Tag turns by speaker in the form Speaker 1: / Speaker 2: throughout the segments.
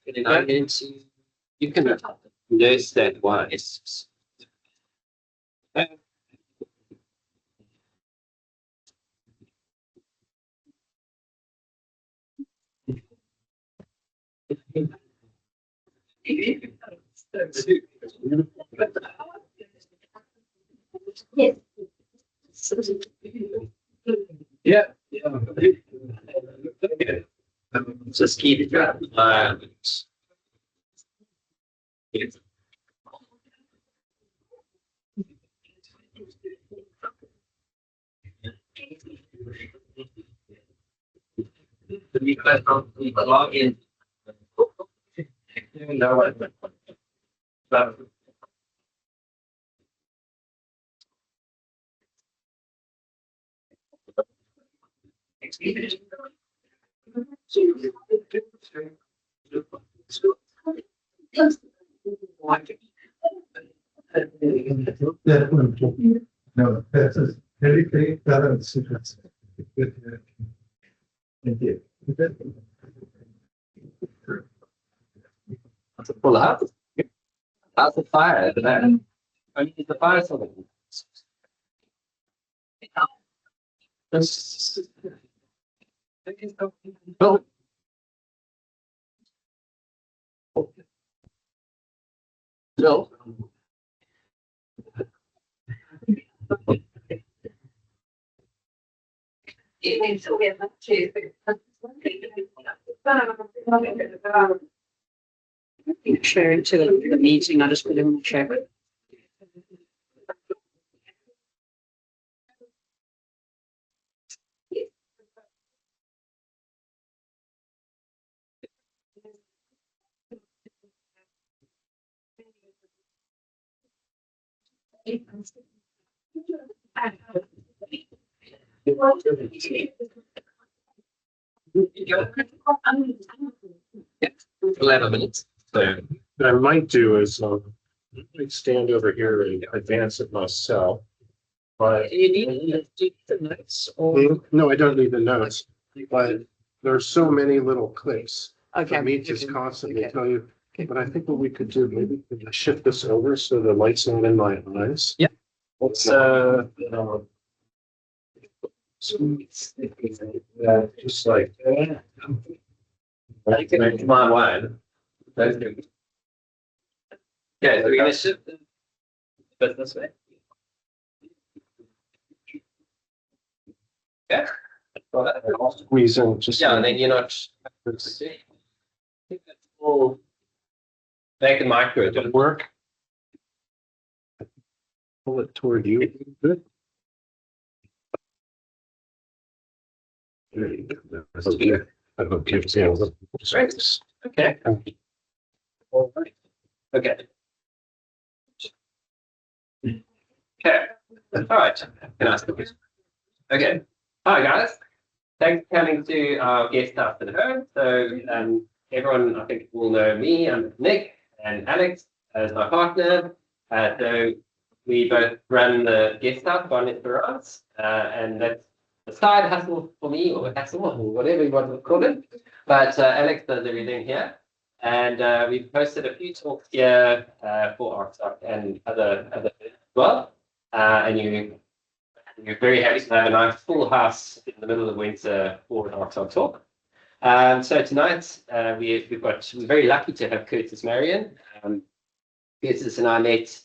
Speaker 1: And I'm going to, you can nurse that one. Yeah. Just keep it up. Log in. No, but
Speaker 2: No, that's a very great balance. Thank you.
Speaker 1: that's a pull out. How's the fire at the back? I need the fire something. Bill. Bill.
Speaker 3: Share into the meeting. I just put in the chat.
Speaker 1: Eleven minutes. So
Speaker 4: What I might do is might stand over here and advance it myself. But
Speaker 3: You need to do the notes or
Speaker 4: no, I don't need the notes. But there's so many little clicks.
Speaker 3: okay.
Speaker 4: For me, just constantly
Speaker 3: Okay.
Speaker 4: tell you.
Speaker 3: Okay.
Speaker 4: But I think what we could do, maybe we could shift this over so the light's not in my eyes.
Speaker 1: Yeah. Let's
Speaker 4: just like
Speaker 1: I can make my wine. Those two. Okay, so we're gonna shift the business way. Okay. Got it.
Speaker 4: I'll squeeze in just.
Speaker 1: Yeah, and then you're not. I think that's all. Back in micro,
Speaker 4: Does it work? Pull it toward you. Good. There you go. That's good. I don't give you.
Speaker 1: Great. Okay. All right. Okay. Okay. All right. Can I ask a question? Okay. Hi guys. Thanks for coming to our guest after the home. So everyone I think will know me. I'm Nick and Alex as my partner. So we both run the guest house on Esperance, and that's a side hustle for me, or a hassle, or whatever you want to call it. But Alex does everything here, and we've posted a few talks here for ArcSoc and other as well. And you're very happy to have a nice full house in the middle of winter for an ArcSoc talk. So tonight we're very lucky to have Curtis Marean. Curtis and I met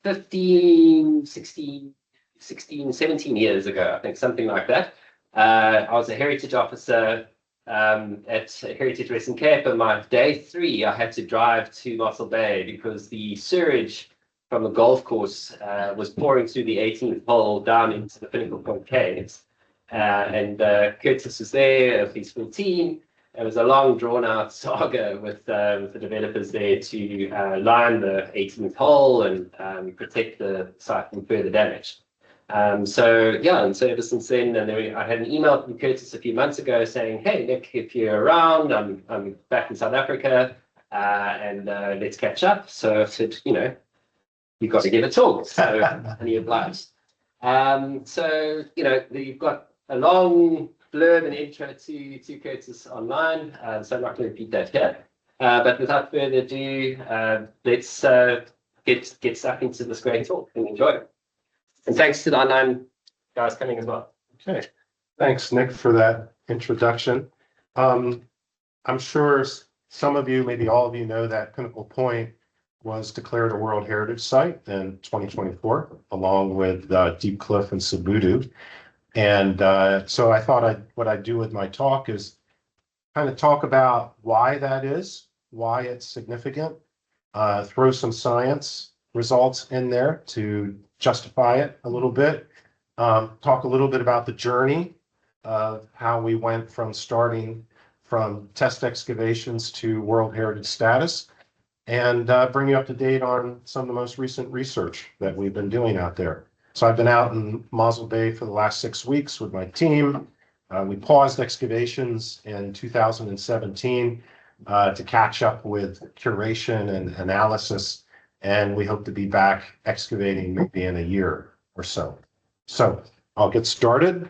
Speaker 1: 15, 16, 16, 17 years ago, I think, something like that. I was a heritage officer at Heritage Western Cape, and my day 3, I had to drive to Mossel Bay because the sewage from the golf course was pouring through the 18th hole down into the Pinnacle Point caves. And Curtis was there with his full team. It was a long, drawn-out saga with the developers there to line the 18th hole and protect the site from further damage. So yeah, and so ever since then, and then I had an email from Curtis a few months ago saying, "Hey Nick, if you're around, I'm back in South Africa, and let's catch up." So I said, you've got to give a talk. So and he obliged. So you've got a long blurb and intro to Curtis online, so I'm not going to repeat that here. But without further ado, let's get stuck into this great talk and enjoy it. And thanks to the online guys coming as well.
Speaker 4: Okay, thanks, Nick, for that introduction. I'm sure some of you, maybe all of you, know that Pinnacle Point was declared a World Heritage Site in 2024, along with Deep Cliff and Sabudu. And so I thought what I'd do with my talk is kind of talk about why that is, why it's significant, throw some science results in there to justify it a little bit, talk a little bit about the journey of how we went from starting from test excavations to World Heritage status, and bring you up to date on some of the most recent research that we've been doing out there. So I've been out in Mossel Bay for the last 6 weeks with my team. We paused excavations in 2017 to catch up with curation and analysis, and we hope to be back excavating maybe in a year or so. So I'll get started.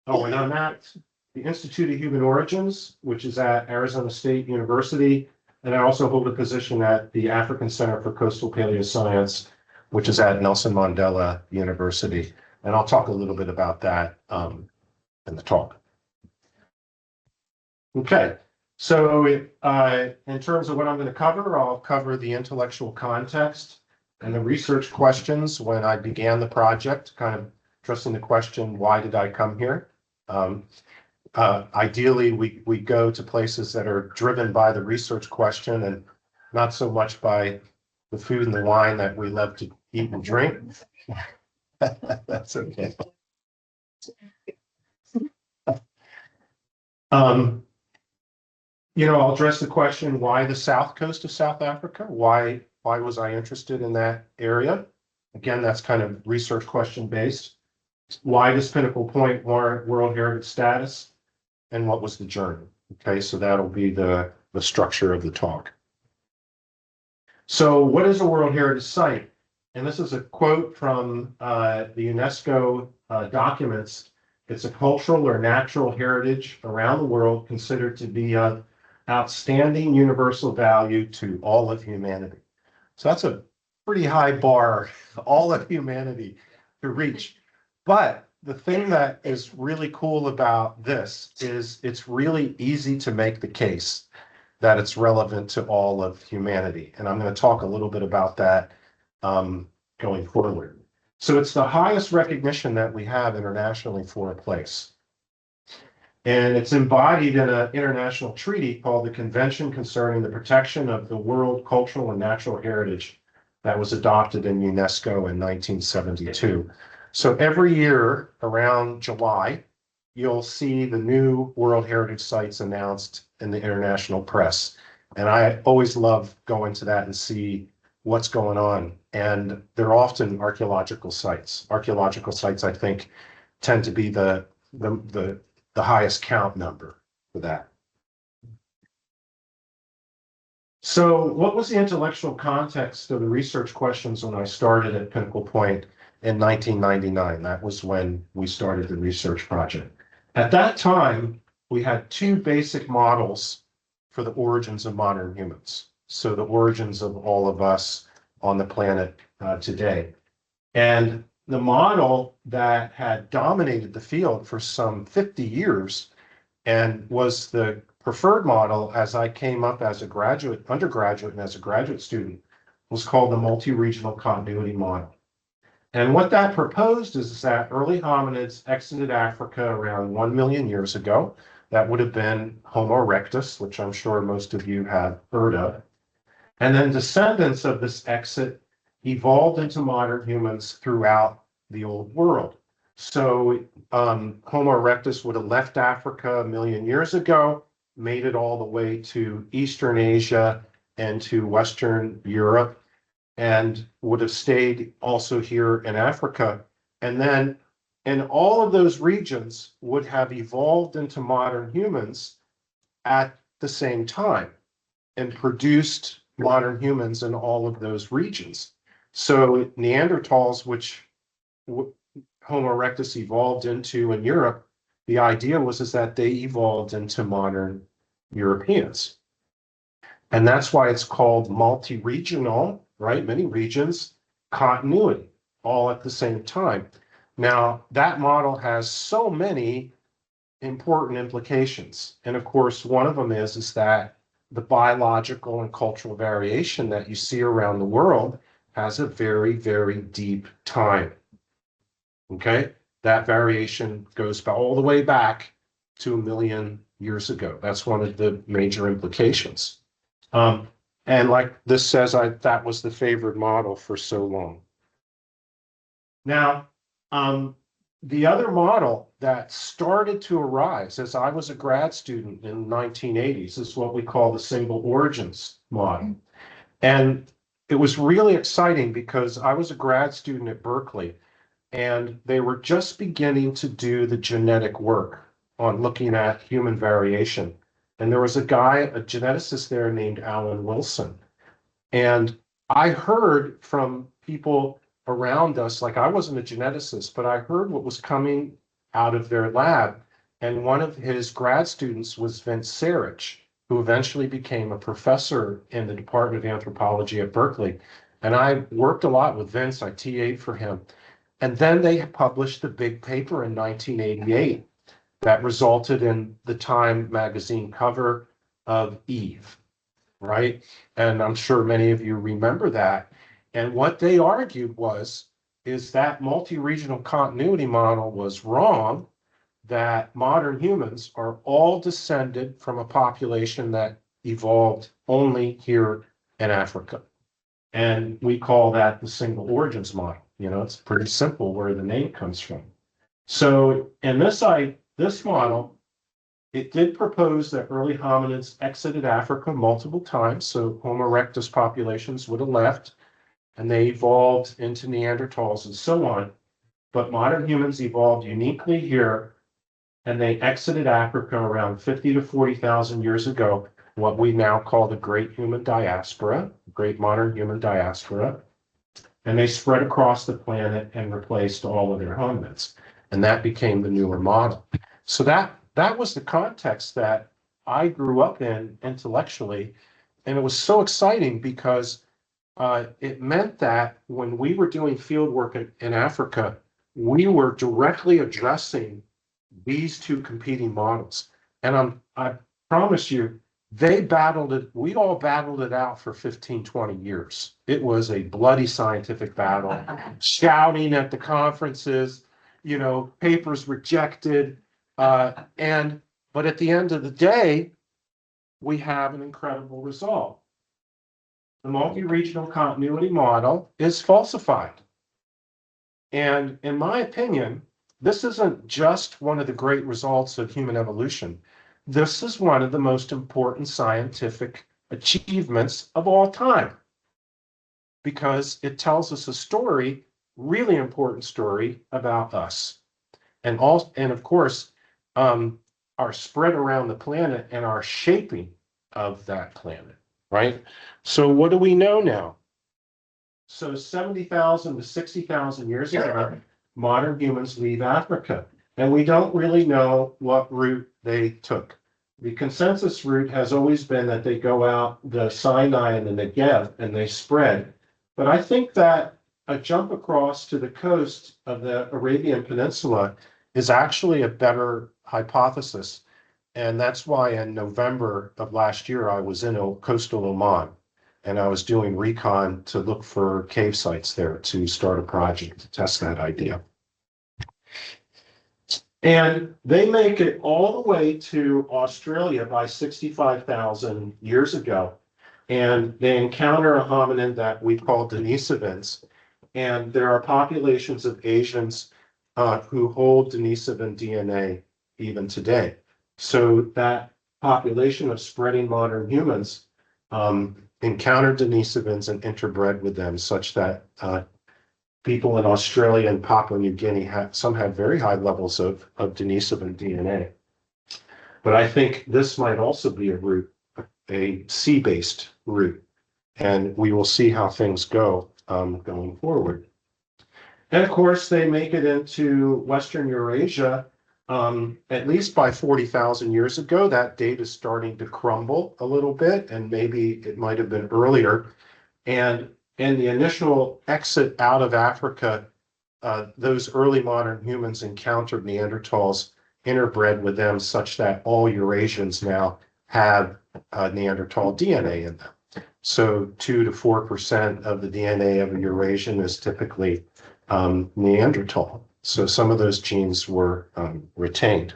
Speaker 4: Oh, and on that, the Institute of Human Origins, which is at Arizona State University, and I also hold a position at the African Center for Coastal Paleoscience, which is at Nelson Mandela University. And I'll talk a little bit about that in the talk. Okay, so in terms of what I'm going to cover, I'll cover the intellectual context and the research questions when I began the project, kind of addressing the question, why did I come here? Ideally, we go to places that are driven by the research question and not so much by the food and the wine that we love to eat and drink. That's okay. I'll address the question, why the south coast of South Africa? Why was I interested in that area? Again, that's kind of research question based. Why does Pinnacle Point warrant World Heritage status? And what was the journey? Okay, so that'll be the structure of the talk. So what is a World Heritage Site? And this is a quote from the UNESCO documents. It's a cultural or natural heritage around the world considered to be of outstanding universal value to all of humanity. So that's a pretty high bar, all of humanity to reach. But the thing that is really cool about this is it's really easy to make the case that it's relevant to all of humanity. And I'm going to talk a little bit about that going forward. So it's the highest recognition that we have internationally for a place. And it's embodied in an international treaty called the Convention Concerning the Protection of the World Cultural and Natural Heritage that was adopted in UNESCO in 1972. So every year around July, you'll see the new World Heritage Sites announced in the international press. And I always love going to that and see what's going on. And they're often archaeological sites. Archaeological sites, I think, tend to be the highest count number for that. So what was the intellectual context of the research questions when I started at Pinnacle Point in 1999? That was when we started the research project. At that time, we had two basic models for the origins of modern humans. So the origins of all of us on the planet today. And the model that had dominated the field for some 50 years and was the preferred model as I came up as a undergraduate and as a graduate student was called the multi-regional continuity model. And what that proposed is that early hominids exited Africa around 1 million years ago. That would have been Homo erectus, which I'm sure most of you have heard of. And then descendants of this exit evolved into modern humans throughout the old world. So Homo erectus would have left Africa 1 million years ago, made it all the way to Eastern Asia and to Western Europe, and would have stayed also here in Africa. And then in all of those regions would have evolved into modern humans at the same time and produced modern humans in all of those regions. So Neanderthals, which Homo erectus evolved into in Europe, the idea was that they evolved into modern Europeans. And that's why it's called multi-regional, right? Many regions, continuity, all at the same time. Now, that model has so many important implications. And of course, one of them is that the biological and cultural variation that you see around the world has a very, very deep time. Okay? That variation goes all the way back to 1 million years ago. That's one of the major implications. And like this says, that was the favored model for so long. Now, the other model that started to arise as I was a grad student in the 1980s is what we call the single origins model. And it was really exciting because I was a grad student at Berkeley, and they were just beginning to do the genetic work on looking at human variation. And there was a guy, a geneticist there named Alan Wilson. And I heard from people around us, like I wasn't a geneticist, but I heard what was coming out of their lab. And one of his grad students was Vince Sarich, who eventually became a professor in the Department of Anthropology at Berkeley. And I worked a lot with Vince, I TA'd for him. And then they published the big paper in 1988 that resulted in the Time magazine cover of Eve, right? And I'm sure many of you remember that. And what they argued is that multi-regional continuity model was wrong, that modern humans are all descended from a population that evolved only here in Africa. And we call that the single origins model. You know, it's pretty simple where the name comes from. So in this model, it did propose that early hominids exited Africa multiple times. So Homo erectus populations would have left, and they evolved into Neanderthals and so on. But modern humans evolved uniquely here, and they exited Africa around 50 to 40,000 years ago, what we now call the Great Human Diaspora, Great Modern Human Diaspora. And they spread across the planet and replaced all of their hominids. And that became the newer model. So that was the context that I grew up in intellectually. And it was so exciting because it meant that when we were doing field work in Africa, we were directly addressing these two competing models. And I promise you, we all battled it out for 15, 20 years. It was a bloody scientific battle, shouting at the conferences, you know, papers rejected. But at the end of the day, we have an incredible result. The multi-regional continuity model is falsified. And in my opinion, this isn't just one of the great results of human evolution. This is one of the most important scientific achievements of all time, because it tells us a story, really important story about us. And of course, our spread around the planet and our shaping of that planet, right? So what do we know now? So 70,000 to 60,000 years ago, modern humans leave Africa, and we don't really know what route they took. The consensus route has always been that they go out the Sinai and the Negev and they spread. But I think that a jump across to the coast of the Arabian Peninsula is actually a better hypothesis. And that's why in November of last year, I was in coastal Ullman, and I was doing recon to look for cave sites there to start a project to test that idea. And they make it all the way to Australia by 65,000 years ago. And they encounter a hominin that we call Denisovans. And there are populations of Asians who hold Denisovan DNA even today. So that population of spreading modern humans encountered Denisovans and interbred with them, such that people in Australia and Papua New Guinea had very high levels of Denisovan DNA. But I think this might also be a route, a sea-based route, and we will see how things go going forward. And of course, they make it into Western Eurasia at least by 40,000 years ago, that date is starting to crumble a little bit, and maybe it might have been earlier. And in the initial exit out of Africa, those early modern humans encountered Neanderthals, interbred with them such that all Eurasians now have Neanderthal DNA in them. So 2 to 4% of the DNA of a Eurasian is typically Neanderthal. So some of those genes were retained.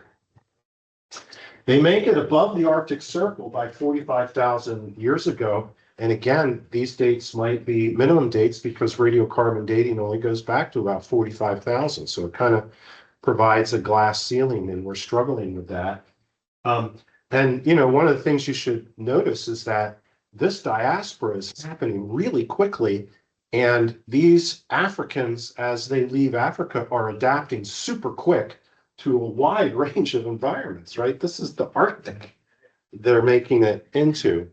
Speaker 4: They make it above the Arctic Circle by 45,000 years ago. And again, these dates might be minimum dates because radiocarbon dating only goes back to about 45,000. So it kind of provides a glass ceiling, and we're struggling with that. And, you know, one of the things you should notice is that this diaspora is happening really quickly. And these Africans, as they leave Africa, are adapting super quick to a wide range of environments, right? This is the Arctic they're making it into.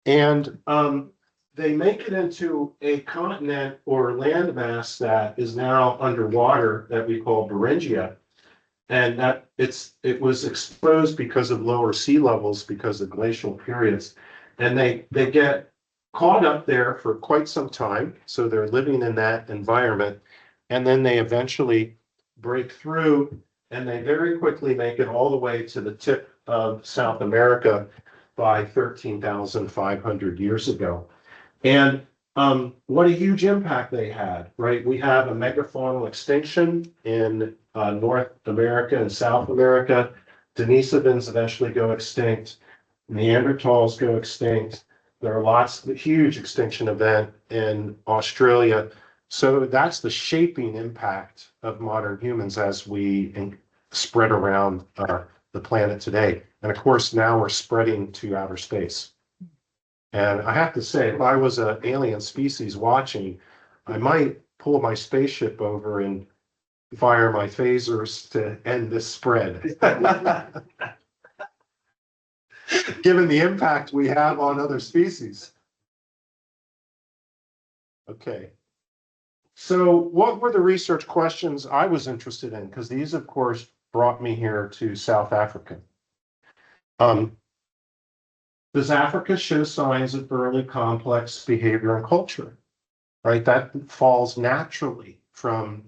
Speaker 4: And they make it into a continent or landmass that is now underwater that we call Beringia. And that it was exposed because of lower sea levels, because of glacial periods. And they get caught up there for quite some time. So they're living in that environment. And then they eventually break through, and they very quickly make it all the way to the tip of South America by 13,500 years ago. And what a huge impact they had, right? We have a megafaunal extinction in North America and South America. Denisovans eventually go extinct. Neanderthals go extinct. There are lots of huge extinction event in Australia. So that's the shaping impact of modern humans as we spread around the planet today. And of course, now we're spreading to outer space. And I have to say, if I was an alien species watching, I might pull my spaceship over and fire my phasers to end this spread. Given the impact we have on other species. Okay. So what were the research questions I was interested in? Because these, of course, brought me here to South Africa. Does Africa show signs of early complex behavior and culture? Right, that falls naturally from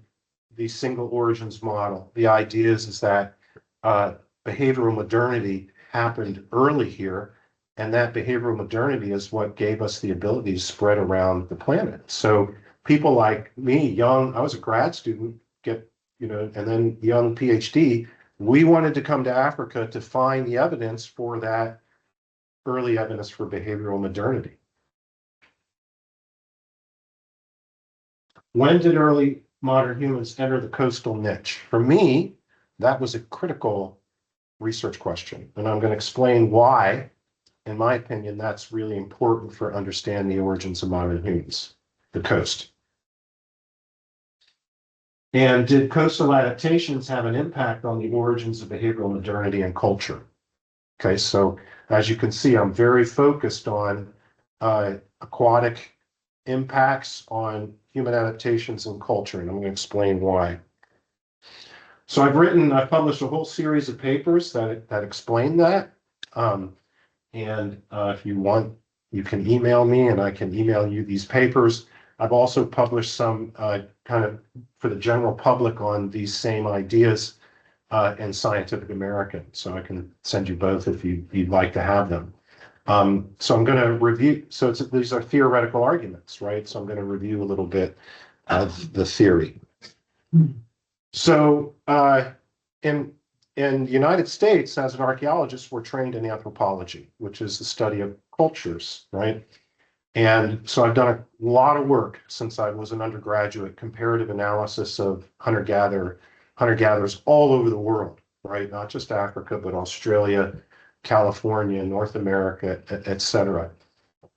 Speaker 4: the single origins model. The idea is that behavioral modernity happened early here, and that behavioral modernity is what gave us the ability to spread around the planet. So people like me, young, I was a grad student, and then young Ph.D., we wanted to come to Africa to find the evidence for that early evidence for behavioral modernity. When did early modern humans enter the coastal niche? For me, that was a critical research question, and I'm going to explain why, in my opinion, that's really important for understanding the origins of modern humans, the coast. And did coastal adaptations have an impact on the origins of behavioral modernity and culture? Okay, so as you can see, I'm very focused on aquatic impacts on human adaptations and culture, and I'm going to explain why. So I've published a whole series of papers that explain that. If you want, you can email me and I can email you these papers. I've also published some kind of for the general public on these same ideas in Scientific American. So I can send you both if you'd like to have them. So I'm going to review, these are theoretical arguments, right? So I'm going to review a little bit of the theory. So in the United States, as an archaeologist, we're trained in anthropology, which is the study of cultures, right? And so I've done a lot of work since I was an undergraduate, comparative analysis of hunter-gatherers all over the world, right? Not just Africa, but Australia, California, North America, et cetera.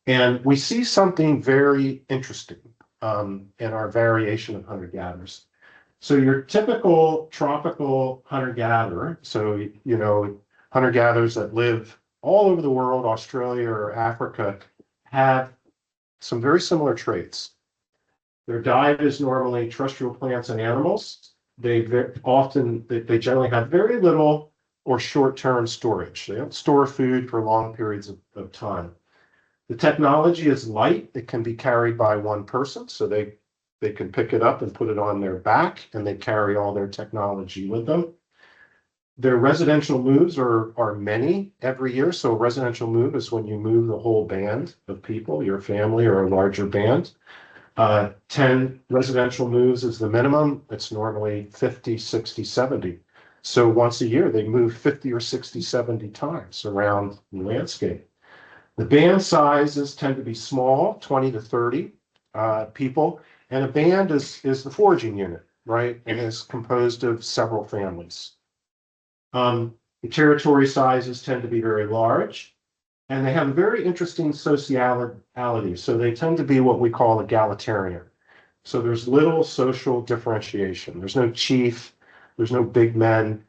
Speaker 4: And we see something very interesting in our variation of hunter-gatherers. So your typical tropical hunter-gatherer, so, hunter-gatherers that live all over the world, Australia or Africa, have some very similar traits. Their diet is normally terrestrial plants and animals. they generally have very little or short-term storage. They don't store food for long periods of time. The technology is light. It can be carried by one person, so they can pick it up and put it on their back, and they carry all their technology with them. Their residential moves are many every year. So a residential move is when you move the whole band of people, your family or a larger band. 10 residential moves is the minimum. It's normally 50, 60, 70. So once a year, they move 50 or 60, 70 times around the landscape. The band sizes tend to be small, 20 to 30 people. And a band is the foraging unit, right? And is composed of several families. The territory sizes tend to be very large, and they have a very interesting sociality. So they tend to be what we call egalitarian. So there's little social differentiation. There's no chief, there's no big men.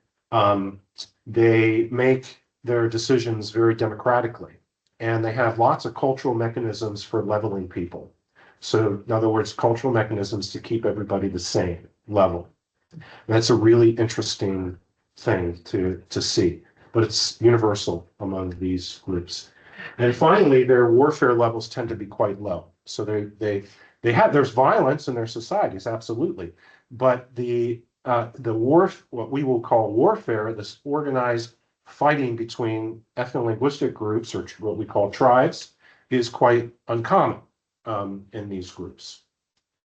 Speaker 4: They make their decisions very democratically, and they have lots of cultural mechanisms for leveling people. So in other words, cultural mechanisms to keep everybody the same level. And that's a really interesting thing to see, but it's universal among these groups. And finally, their warfare levels tend to be quite low. So there's violence in their societies, absolutely, but what we will call warfare, this organized fighting between ethno-linguistic groups, or what we call tribes, is quite uncommon in these groups.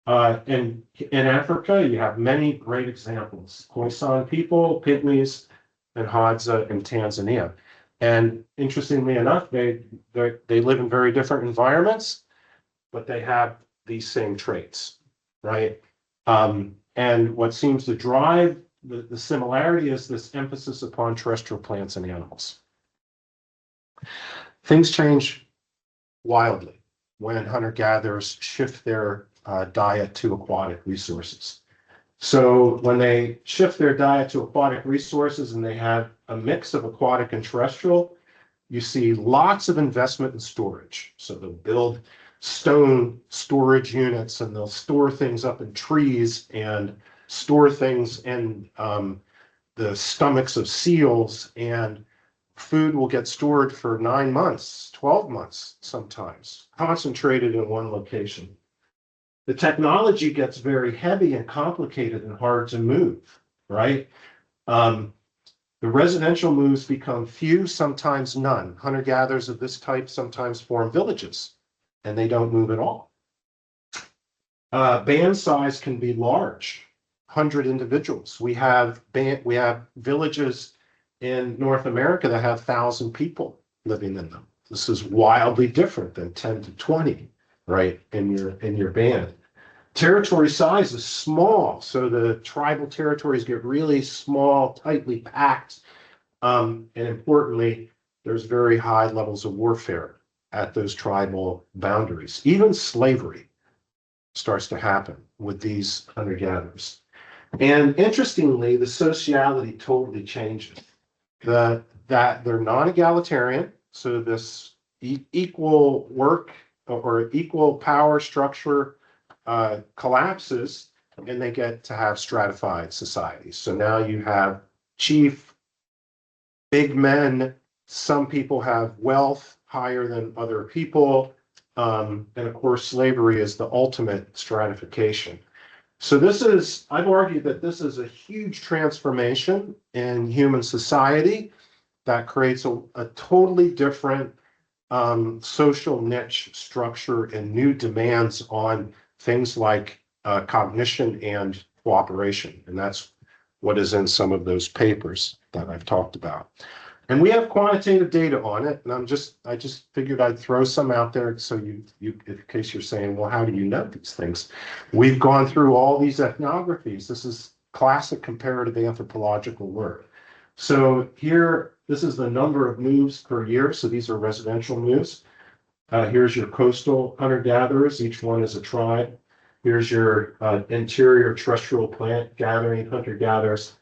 Speaker 4: In Africa, you have many great examples. Khoisan people, Pygmies, and Hadza in Tanzania. And interestingly enough, they live in very different environments, but they have these same traits, right? And what seems to drive the similarity is this emphasis upon terrestrial plants and animals. Things change wildly when hunter-gatherers shift their diet to aquatic resources. So when they shift their diet to aquatic resources and they have a mix of aquatic and terrestrial, you see lots of investment in storage. So they'll build stone storage units, and they'll store things up in trees and store things in the stomachs of seals, and food will get stored for 9 months, 12 months sometimes, concentrated in one location. The technology gets very heavy and complicated and hard to move, right? The residential moves become few, sometimes none. Hunter-gatherers of this type sometimes form villages, and they don't move at all. Band size can be large, 100 individuals. We have villages in North America that have 1,000 people living in them. This is wildly different than 10 to 20, right, in your band. Territory size is small, so the tribal territories get really small, tightly packed, and importantly, there's very high levels of warfare at those tribal boundaries. Even slavery starts to happen with these hunter-gatherers. And interestingly, the sociality totally changes. That they're non-egalitarian, so this equal work or equal power structure collapses, and they get to have stratified societies. So now you have chief, big men, some people have wealth higher than other people, and of course slavery is the ultimate stratification. So I've argued that this is a huge transformation in human society that creates a totally different social niche structure and new demands on things like cognition and cooperation. And that's what is in some of those papers that I've talked about. And we have quantitative data on it. And I just figured I'd throw some out there so you in case you're saying, well, how do you know these things? We've gone through all these ethnographies. This is classic comparative anthropological work. So here, this is the number of moves per year. So these are residential moves. Here's your coastal hunter-gatherers. Each one is a tribe. Here's your interior terrestrial plant gathering hunter-gatherers.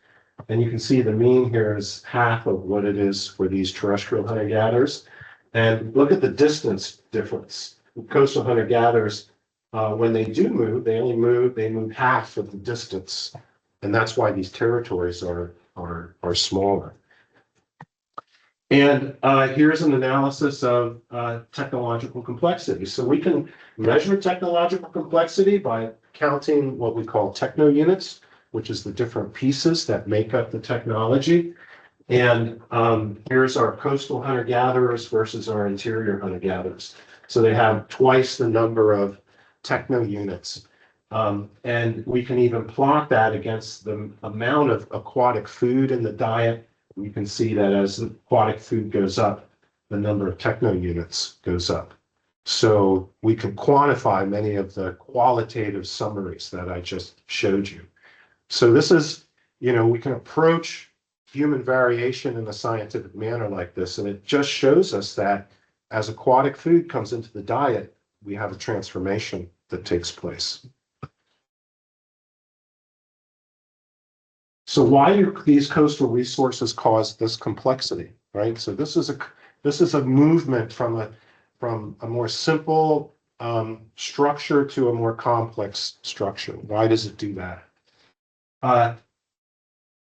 Speaker 4: And you can see the mean here is half of what it is for these terrestrial hunter-gatherers. And look at the distance difference. Coastal hunter-gatherers, when they do move, they move half of the distance And that's why these territories are smaller. And here's an analysis of technological complexity. So we can measure technological complexity by counting what we call techno units, which is the different pieces that make up the technology. And here's our coastal hunter-gatherers versus our interior hunter-gatherers. So they have twice the number of techno units. And we can even plot that against the amount of aquatic food in the diet. You can see that as aquatic food goes up, the number of techno units goes up. So we can quantify many of the qualitative summaries that I just showed you. So this is, we can approach human variation in a scientific manner like this, and it just shows us that as aquatic food comes into the diet, we have a transformation that takes place. So why do these coastal resources cause this complexity, right? So this is a movement from a more simple structure to a more complex structure. Why does it do that?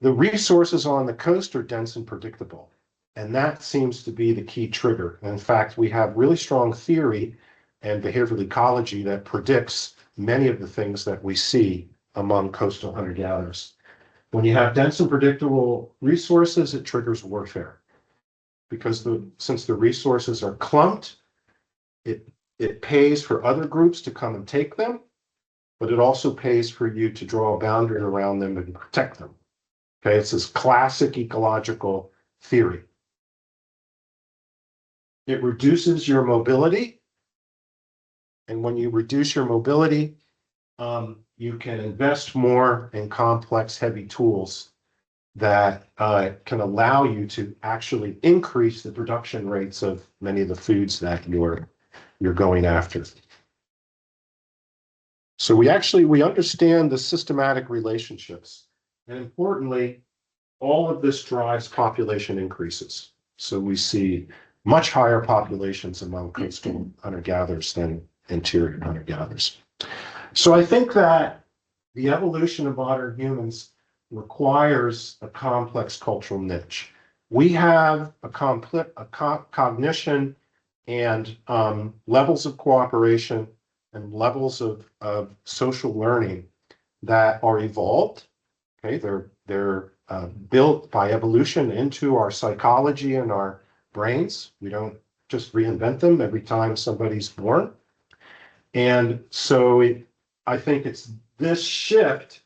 Speaker 4: The resources on the coast are dense and predictable, and that seems to be the key trigger. And in fact, we have really strong theory and behavioral ecology that predicts many of the things that we see among coastal hunter-gatherers. When you have dense and predictable resources, it triggers warfare. Because since the resources are clumped, it pays for other groups to come and take them, but it also pays for you to draw a boundary around them and protect them. Okay, it's this classic ecological theory. It reduces your mobility. And when you reduce your mobility, you can invest more in complex, heavy tools that can allow you to actually increase the production rates of many of the foods that you're going after. So we understand the systematic relationships. And importantly, all of this drives population increases. So we see much higher populations among coastal hunter-gatherers than interior hunter-gatherers. So I think that the evolution of modern humans requires a complex cultural niche. We have a cognition and levels of cooperation and levels of social learning that are evolved. Okay, they're built by evolution into our psychology and our brains. We don't just reinvent them every time somebody's born. And so I think it's this shift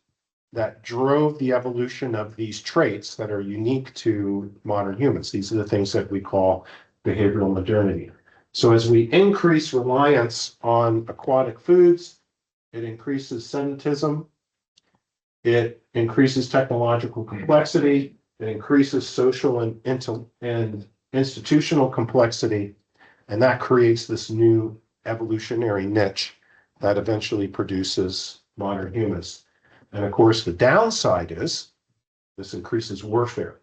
Speaker 4: that drove the evolution of these traits that are unique to modern humans. These are the things that we call behavioral modernity. So as we increase reliance on aquatic foods, it increases sedentism, it increases technological complexity, it increases social and institutional complexity, and that creates this new evolutionary niche that eventually produces modern humans. And of course, the downside is this increases warfare.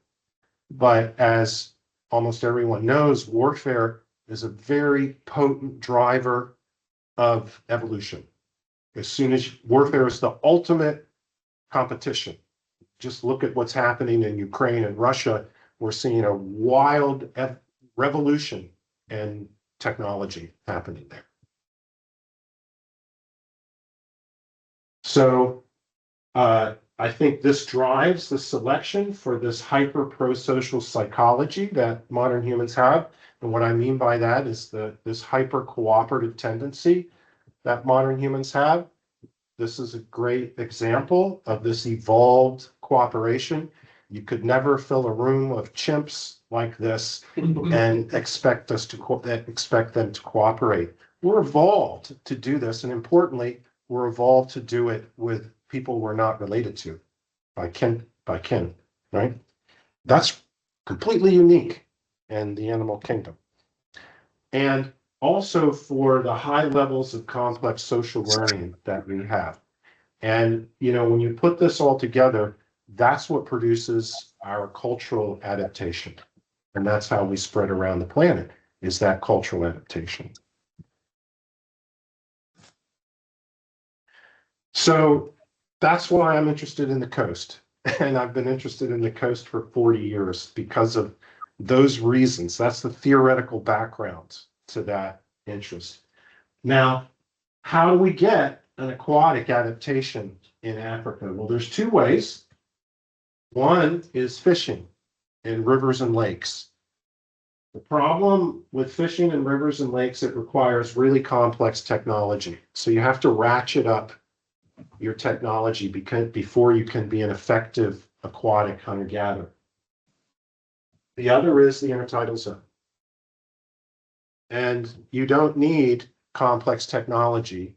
Speaker 4: But as almost everyone knows, warfare is a very potent driver of evolution. As soon as warfare is the ultimate competition. Just look at what's happening in Ukraine and Russia. We're seeing a wild revolution in technology happening there. So I think this drives the selection for this hyper pro-social psychology that modern humans have. And what I mean by that is this hyper cooperative tendency that modern humans have. This is a great example of this evolved cooperation. You could never fill a room of chimps like this and expect them to cooperate. We're evolved to do this, and importantly, we're evolved to do it with people we're not related to, by kin, right? That's completely unique in the animal kingdom. And also for the high levels of complex social learning that we have. And, when you put this all together, that's what produces our cultural adaptation. And that's how we spread around the planet, is that cultural adaptation. So that's why I'm interested in the coast. And I've been interested in the coast for 40 years because of those reasons. That's the theoretical background to that interest. Now, how do we get an aquatic adaptation in Africa? Well, there's two ways. One is fishing in rivers and lakes. The problem with fishing in rivers and lakes, it requires really complex technology. So you have to ratchet up your technology before you can be an effective aquatic hunter-gatherer. The other is the intertidal zone. And you don't need complex technology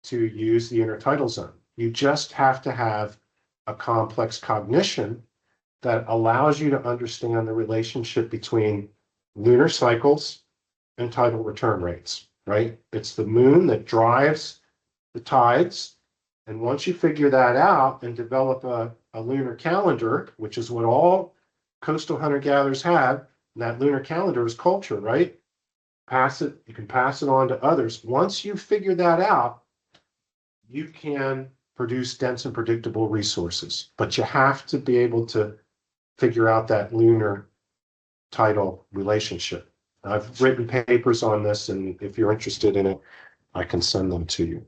Speaker 4: to use the intertidal zone. You just have to have a complex cognition that allows you to understand the relationship between lunar cycles and tidal return rates, right? It's the moon that drives the tides. And once you figure that out and develop a lunar calendar, which is what all coastal hunter-gatherers have, and that lunar calendar is culture, right? You can pass it on to others. Once you figure that out, you can produce dense and predictable resources. But you have to be able to figure out that lunar tidal relationship. I've written papers on this, and if you're interested in it, I can send them to you.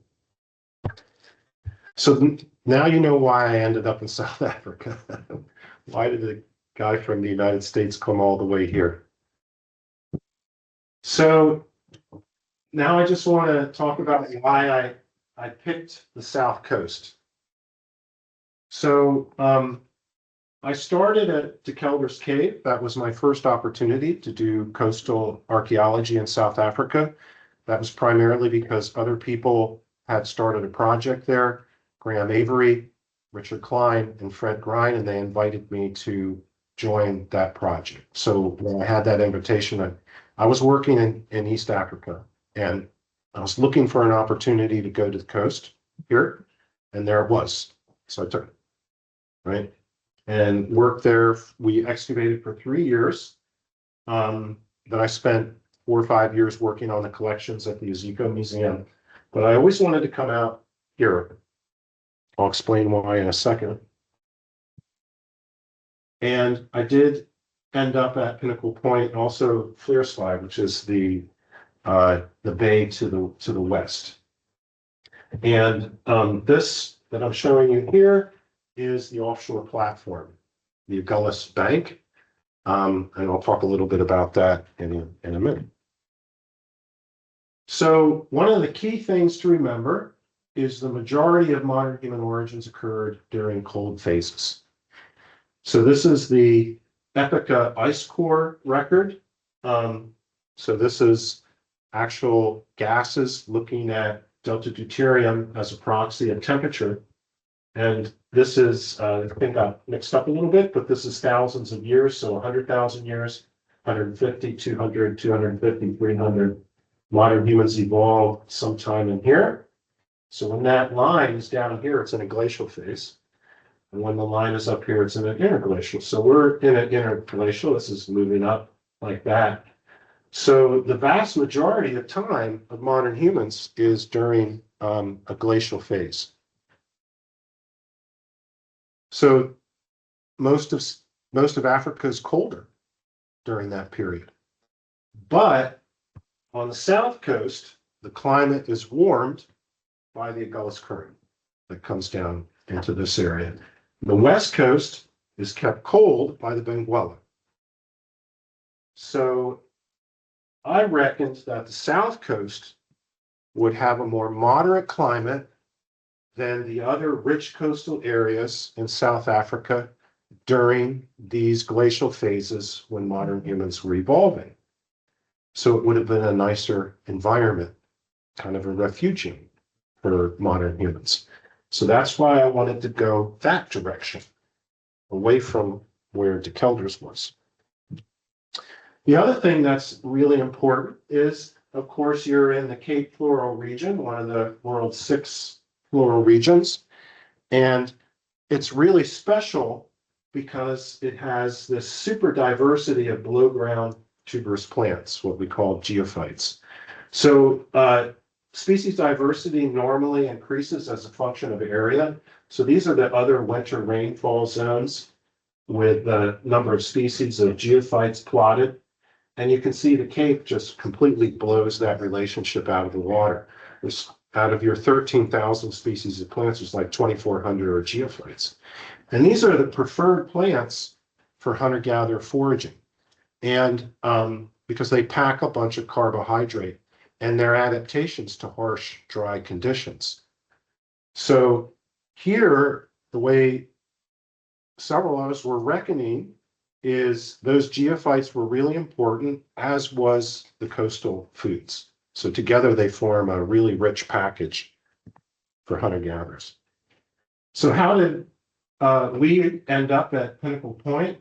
Speaker 4: So now you know why I ended up in South Africa. Why did the guy from the United States come all the way here? So now I just want to talk about why I picked the South Coast. So I started at De Kelder's Cave. That was my first opportunity to do coastal archaeology in South Africa. That was primarily because other people had started a project there, Graham Avery, Richard Klein, and Fred Grine, and they invited me to join that project. So when I had that invitation, I was working in East Africa, and I was looking for an opportunity to go to the coast here, and there it was. So I took it, right? And worked there. We excavated for 3 years. Then I spent 4 or 5 years working on the collections at the Ezekiel Museum. But I always wanted to come out here. I'll explain why in a second. And I did end up at Pinnacle Point, and also Vleersvlei, which is the bay to the west. And this that I'm showing you here is the offshore platform, the Agulhas Bank. And I'll talk a little bit about that in a minute. So one of the key things to remember is the majority of modern human origins occurred during cold phases. So this is the Epica ice core record. So this is actual gases looking at delta deuterium as a proxy of temperature. And this is, I think I mixed up a little bit, but this is thousands of years. So 100,000 years, 150, 200, 250, 300. Modern humans evolved sometime in here. So when that line is down here, it's in a glacial phase. And when the line is up here, it's in an interglacial. So we're in an interglacial. This is moving up like that. So the vast majority of time of modern humans is during a glacial phase. So most of Africa is colder during that period. But on the south coast, the climate is warmed by the Agulhas current that comes down into this area. The west coast is kept cold by the Benguela. So I reckoned that the south coast would have a more moderate climate than the other rich coastal areas in South Africa during these glacial phases when modern humans were evolving. So it would have been a nicer environment, kind of a refugium for modern humans. So that's why I wanted to go that direction, away from where De Kelder's was. The other thing that's really important is, of course, you're in the Cape Floral region, one of the world's 6 floral regions. And it's really special because it has this super diversity of below ground tuberous plants, what we call geophytes. So species diversity normally increases as a function of area. So these are the other winter rainfall zones with the number of species of geophytes plotted. And you can see the Cape just completely blows that relationship out of the water. There's, out of your 13,000 species of plants, there's like 2,400 are geophytes. And these are the preferred plants for hunter-gatherer foraging. And because they pack a bunch of carbohydrate and their adaptations to harsh, dry conditions. So here, the way several of us were reckoning is those geophytes were really important, as was the coastal foods. So together they form a really rich package for hunter-gatherers. So how did we end up at Pinnacle Point?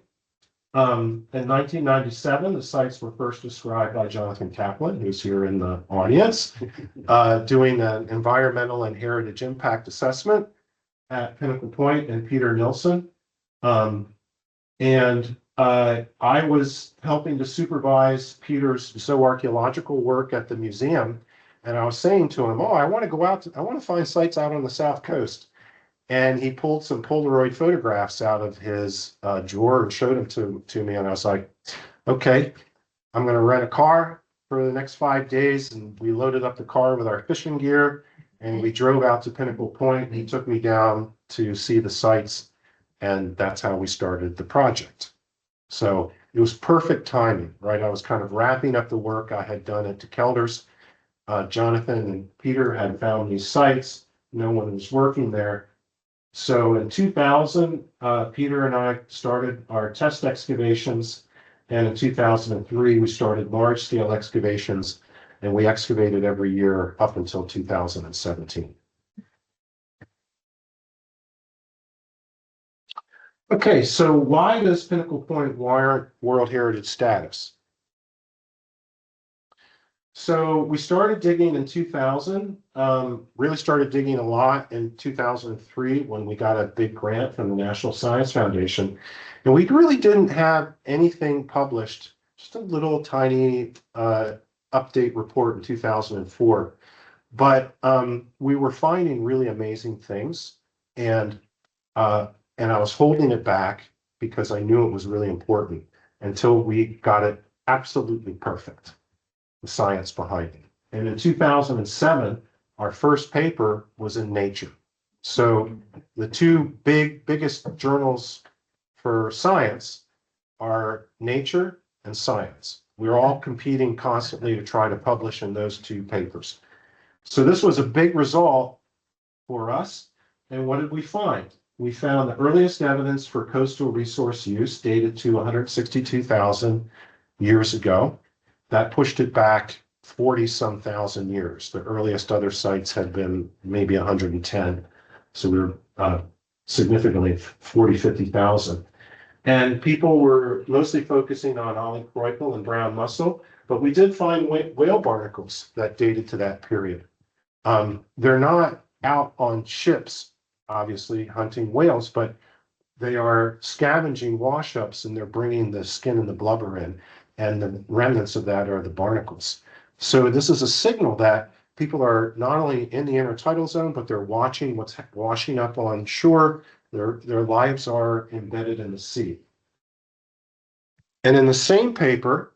Speaker 4: In 1997, the sites were first described by Jonathan Kaplan, who's here in the audience, doing an environmental and heritage impact assessment at Pinnacle Point, and Peter Nilsson. I was helping to supervise Peter's zooarchaeological work at the museum. And I was saying to him, oh, I want to go out, I want to find sites out on the South Coast. And he pulled some Polaroid photographs out of his drawer and showed them to me. And I was like, okay, I'm going to rent a car for the next 5 days. And we loaded up the car with our fishing gear and we drove out to Pinnacle Point. And he took me down to see the sites. And that's how we started the project. So it was perfect timing, right? I was kind of wrapping up the work I had done at DeKelders. Jonathan and Peter had found these sites. No one was working there. So in 2000, Peter and I started our test excavations. And in 2003, we started large-scale excavations. And we excavated every year up until 2017. Okay, so why does Pinnacle Point warrant World Heritage status? So we started digging in 2000, really started digging a lot in 2003 when we got a big grant from the National Science Foundation. And we really didn't have anything published, just a little tiny update report in 2004. But we were finding really amazing things. And I was holding it back because I knew it was really important until we got it absolutely perfect, the science behind it. And in 2007, our first paper was in Nature. So the two biggest journals for science are Nature and Science. We're all competing constantly to try to publish in those two papers. So this was a big result for us. And what did we find? We found the earliest evidence for coastal resource use dated to 162,000 years ago. That pushed it back 40-some thousand years. The earliest other sites had been maybe 110. So we were significantly 40, 50,000. And people were mostly focusing on olive-coracle and brown mussel, but we did find whale barnacles that dated to that period. They're not out on ships, obviously, hunting whales, but they are scavenging wash-ups and they're bringing the skin and the blubber in, and the remnants of that are the barnacles. So this is a signal that people are not only in the intertidal zone, but they're watching what's washing up on shore. Their lives are embedded in the sea. And in the same paper,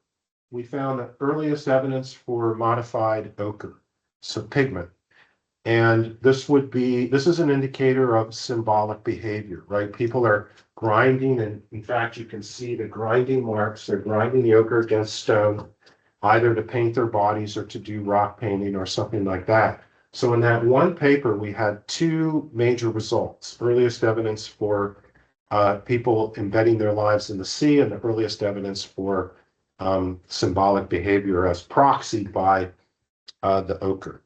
Speaker 4: we found the earliest evidence for modified ochre, so pigment. And this is an indicator of symbolic behavior, right? People are grinding, and in fact, you can see the grinding marks. They're grinding the ochre against stone, either to paint their bodies or to do rock painting or something like that. So in that one paper, we had two major results: earliest evidence for people embedding their lives in the sea, and the earliest evidence for symbolic behavior as proxied by the ochre.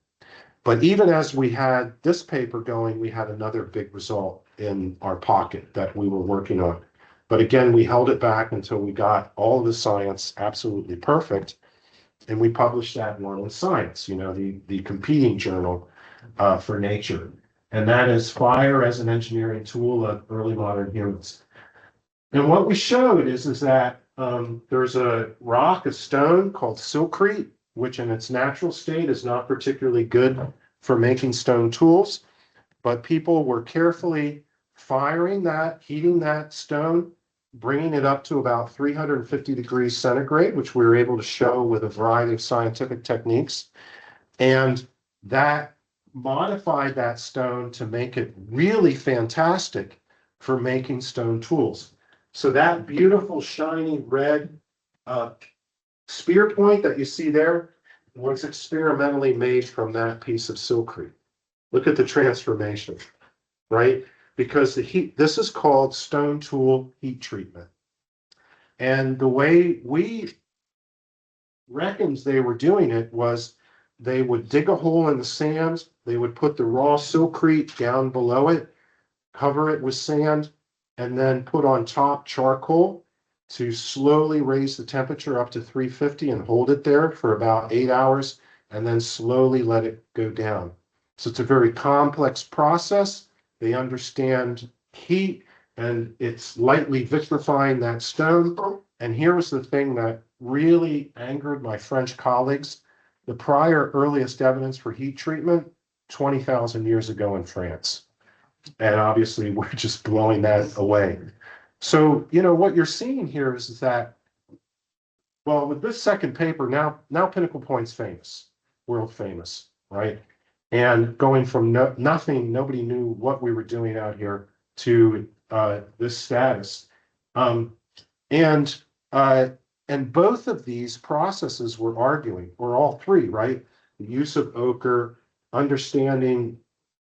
Speaker 4: But even as we had this paper going, we had another big result in our pocket that we were working on. But again, we held it back until we got all of the science absolutely perfect. And we published that one in Science, you know, the competing journal for Nature. And that is Fire as an Engineering Tool of Early Modern Humans. And what we showed is that there's a rock, a stone called silcrete which in its natural state is not particularly good for making stone tools, but people were carefully firing that, heating that stone, bringing it up to about 350 degrees centigrade, which we were able to show with a variety of scientific techniques. And that modified that stone to make it really fantastic for making stone tools. So that beautiful shiny red spear point that you see there was experimentally made from that piece of silkcrete. Look at the transformation, right? Because the heat, this is called stone tool heat treatment. And the way we reckoned they were doing it was they would dig a hole in the sand, they would put the raw silkcrete down below it, cover it with sand, and then put on top charcoal to slowly raise the temperature up to 350 and hold it there for about 8 hours, and then slowly let it go down. So it's a very complex process. They understand heat, and it's lightly vitrifying that stone. And here was the thing that really angered my French colleagues. The prior earliest evidence for heat treatment, 20,000 years ago in France. And obviously we're just blowing that away. So, you know, what you're seeing here is that, well, with this second paper, now Pinnacle Point's famous, world famous, right? And going from nothing, nobody knew what we were doing out here, to this status. And both of these processes were arguing, or all three, right? The use of ochre, understanding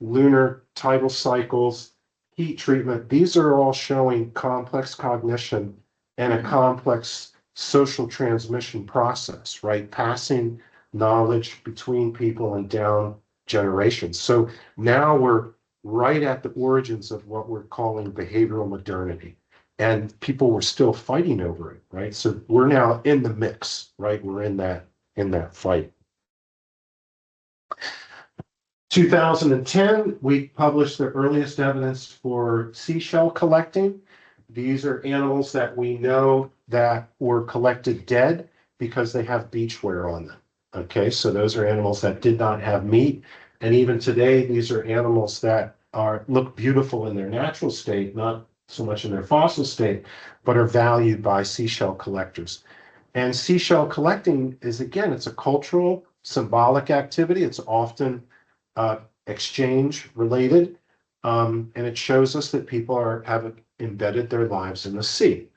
Speaker 4: lunar tidal cycles, heat treatment, these are all showing complex cognition and a complex social transmission process, right? Passing knowledge between people and down generations. So now we're right at the origins of what we're calling behavioral modernity. And people were still fighting over it, right? So we're now in the mix, right? We're in that fight. 2010, we published the earliest evidence for seashell collecting. These are animals that we know that were collected dead because they have beach wear on them. Okay, so those are animals that did not have meat. And even today, these are animals that look beautiful in their natural state, not so much in their fossil state, but are valued by seashell collectors. And seashell collecting is, again, it's a cultural, symbolic activity. It's often exchange related, and it shows us that people have embedded their lives in the sea.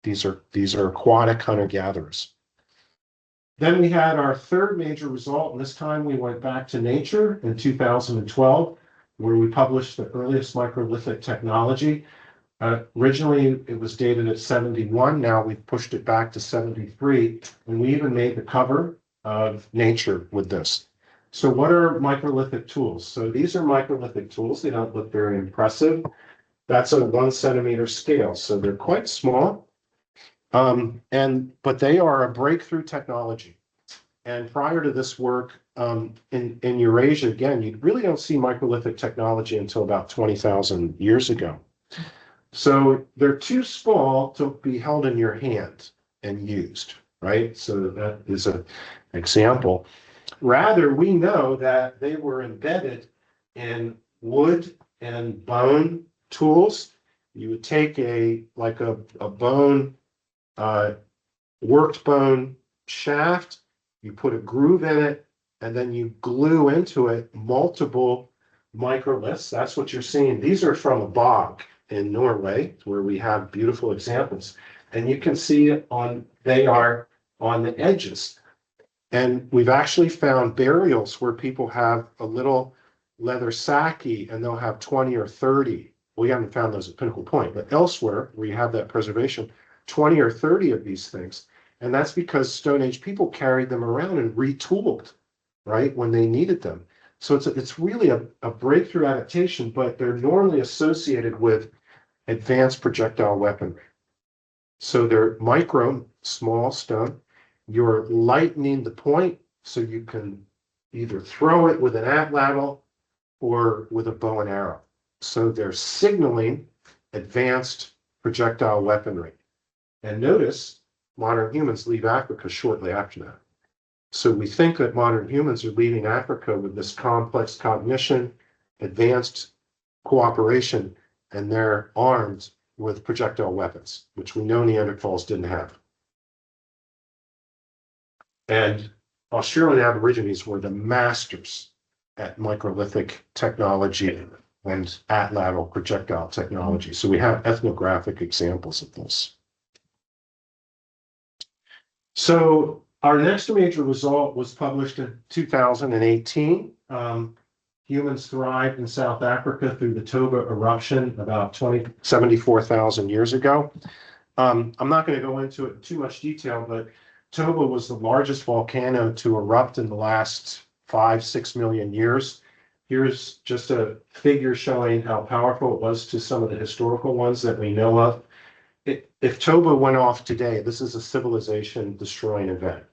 Speaker 4: These are aquatic hunter-gatherers. Then we had our third major result, and this time we went back to Nature in 2012, where we published the earliest microlithic technology. Originally, it was dated at 71. Now we've pushed it back to 73, and we even made the cover of Nature with this. So what are microlithic tools? So these are microlithic tools. They don't look very impressive. That's a 1 centimeter scale, so they're quite small. But they are a breakthrough technology. And prior to this work, in Eurasia, again, you really don't see microlithic technology until about 20,000 years ago. So they're too small to be held in your hand and used, right? So that is an example. Rather, we know that they were embedded in wood and bone tools. You would take a bone, worked bone shaft, you put a groove in it, and then you glue into it multiple microliths. That's what you're seeing. These are from a bog in Norway, where we have beautiful examples. And you can see they are on the edges. And we've actually found burials where people have a little leather sackie and they'll have 20 or 30. We haven't found those at Pinnacle Point, but elsewhere where you have that preservation, 20 or 30 of these things. And that's because Stone Age people carried them around and retooled, right, when they needed them. So it's really a breakthrough adaptation, but they're normally associated with advanced projectile weaponry. So they're micro, small stone. You're lightening the point so you can either throw it with an atlatl or with a bow and arrow. So they're signaling advanced projectile weaponry. And notice modern humans leave Africa shortly after that. So we think that modern humans are leaving Africa with this complex cognition, advanced cooperation, and they're armed with projectile weapons, which we know Neanderthals didn't have. And Australian Aborigines were the masters at microlithic technology and at-lateral projectile technology. So we have ethnographic examples of this. So our next major result was published in 2018. Humans thrived in South Africa through the Toba eruption about 74,000 years ago. I'm not going to go into it in too much detail, but Toba was the largest volcano to erupt in the last 5-6 million years. Here's just a figure showing how powerful it was to some of the historical ones that we know of. If Toba went off today, this is a civilization destroying event.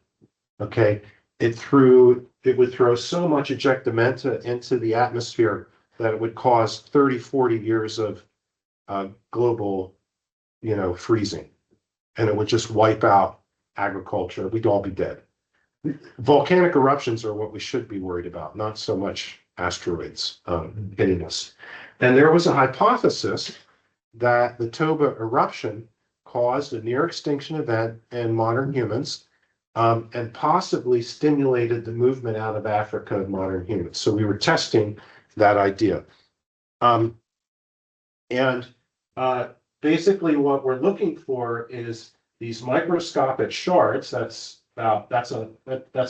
Speaker 4: Okay, it would throw so much ejectamenta into the atmosphere that it would cause 30-40 years of global, freezing, and it would just wipe out agriculture. We'd all be dead. Volcanic eruptions are what we should be worried about, not so much asteroids hitting us. And there was a hypothesis that the Toba eruption caused a near extinction event in modern humans, and possibly stimulated the movement out of Africa of modern humans. So we were testing that idea. Basically what we're looking for is these microscopic shards. That's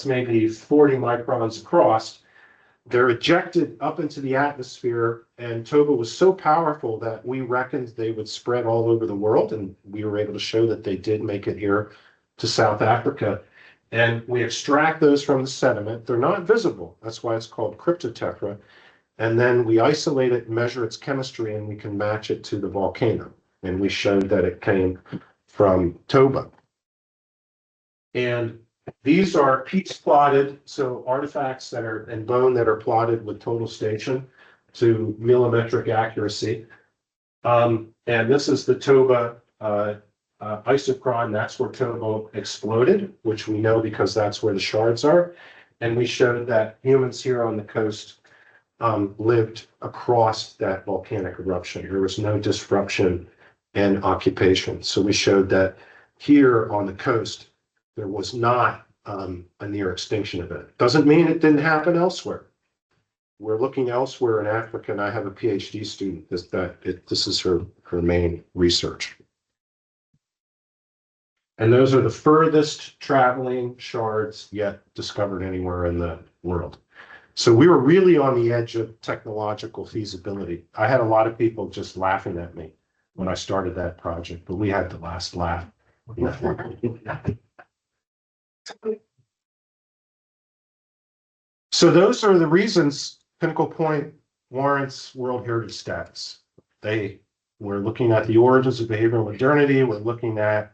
Speaker 4: maybe 40 microns across. They're ejected up into the atmosphere, and Toba was so powerful that we reckoned they would spread all over the world, and we were able to show that they did make it here to South Africa. And we extract those from the sediment. They're not visible. That's why it's called cryptotephra. And then we isolate it, measure its chemistry, and we can match it to the volcano. And we showed that it came from Toba. And these are piece plotted, so artifacts that are in bone that are plotted with total station to millimetric accuracy. And this is the Toba isochron. That's where Toba exploded, which we know because that's where the shards are. And we showed that humans here on the coast lived across that volcanic eruption. There was no disruption in occupation. So we showed that here on the coast, there was not a near extinction event. Doesn't mean it didn't happen elsewhere. We're looking elsewhere in Africa, and I have a Ph.D. student this is her main research. And those are the furthest traveling shards yet discovered anywhere in the world. So we were really on the edge of technological feasibility. I had a lot of people just laughing at me when I started that project, but we had the last laugh. So those are the reasons Pinnacle Point warrants World Heritage status. We're looking at the origins of behavioral modernity. We're looking at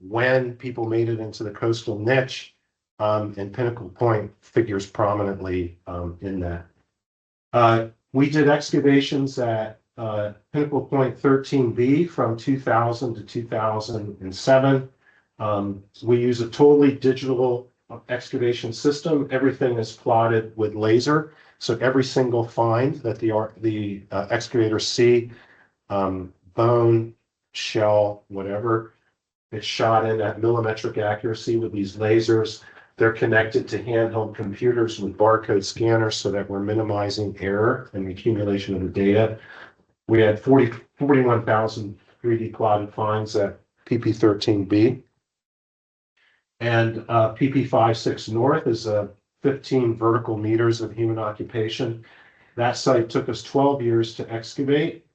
Speaker 4: when people made it into the coastal niche, and Pinnacle Point figures prominently in that. We did excavations at Pinnacle Point 13B from 2000 to 2007. We use a totally digital excavation system. Everything is plotted with laser. So every single find that the excavators see, bone, shell, whatever, it's shot in at millimetric accuracy with these lasers. They're connected to handheld computers with barcode scanners so that we're minimizing error and accumulation of the data. We had 41,000 3D plotted finds at PP13B. And PP56 North is 15 vertical meters of human occupation. That site took us 12 years to excavate,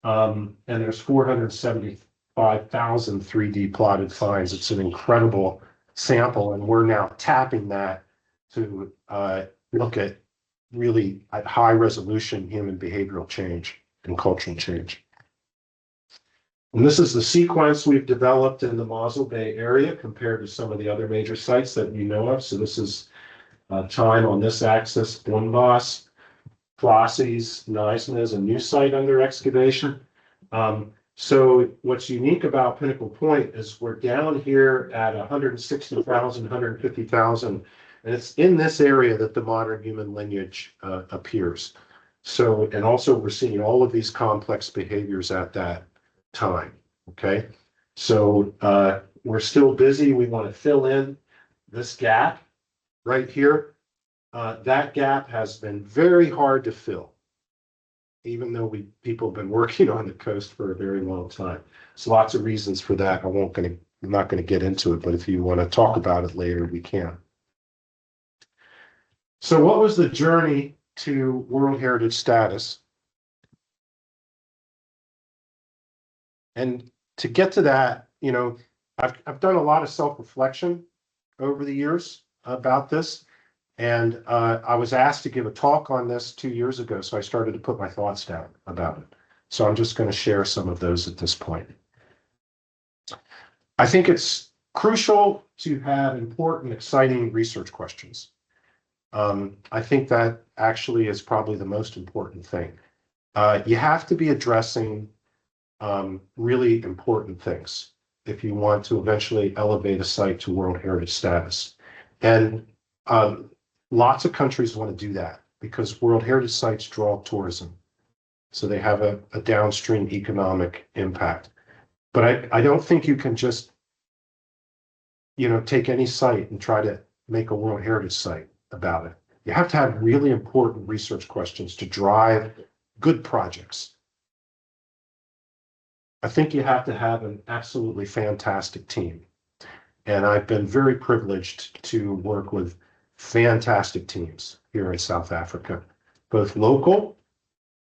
Speaker 4: and there's 475,000 3D plotted finds. It's an incredible sample, and we're now tapping that to look at really at high resolution human behavioral change and cultural change. And this is the sequence we've developed in the Mossel Bay area compared to some of the other major sites that you know of. So this is time on this axis, Bombas, Flosses, Neisma is a new site under excavation. So what's unique about Pinnacle Point is we're down here at 160,000, 150,000 And it's in this area that the modern human lineage appears. So, and also we're seeing all of these complex behaviors at that time, okay? So we're still busy. We want to fill in this gap right here. That gap has been very hard to fill, even though people have been working on the coast for a very long time. There's lots of reasons for that. I'm not going to get into it, but if you want to talk about it later, we can. So what was the journey to World Heritage status? And to get to that, you know, I've done a lot of self-reflection over the years about this. And I was asked to give a talk on this 2 years ago, so I started to put my thoughts down about it. So I'm just going to share some of those at this point. I think it's crucial to have important, exciting research questions. I think that actually is probably the most important thing. You have to be addressing really important things if you want to eventually elevate a site to World Heritage status. And lots of countries want to do that because World Heritage sites draw tourism. So they have a downstream economic impact. But I don't think you can just, you know, take any site and try to make a World Heritage site about it. You have to have really important research questions to drive good projects. I think you have to have an absolutely fantastic team. And I've been very privileged to work with fantastic teams here in South Africa, both local,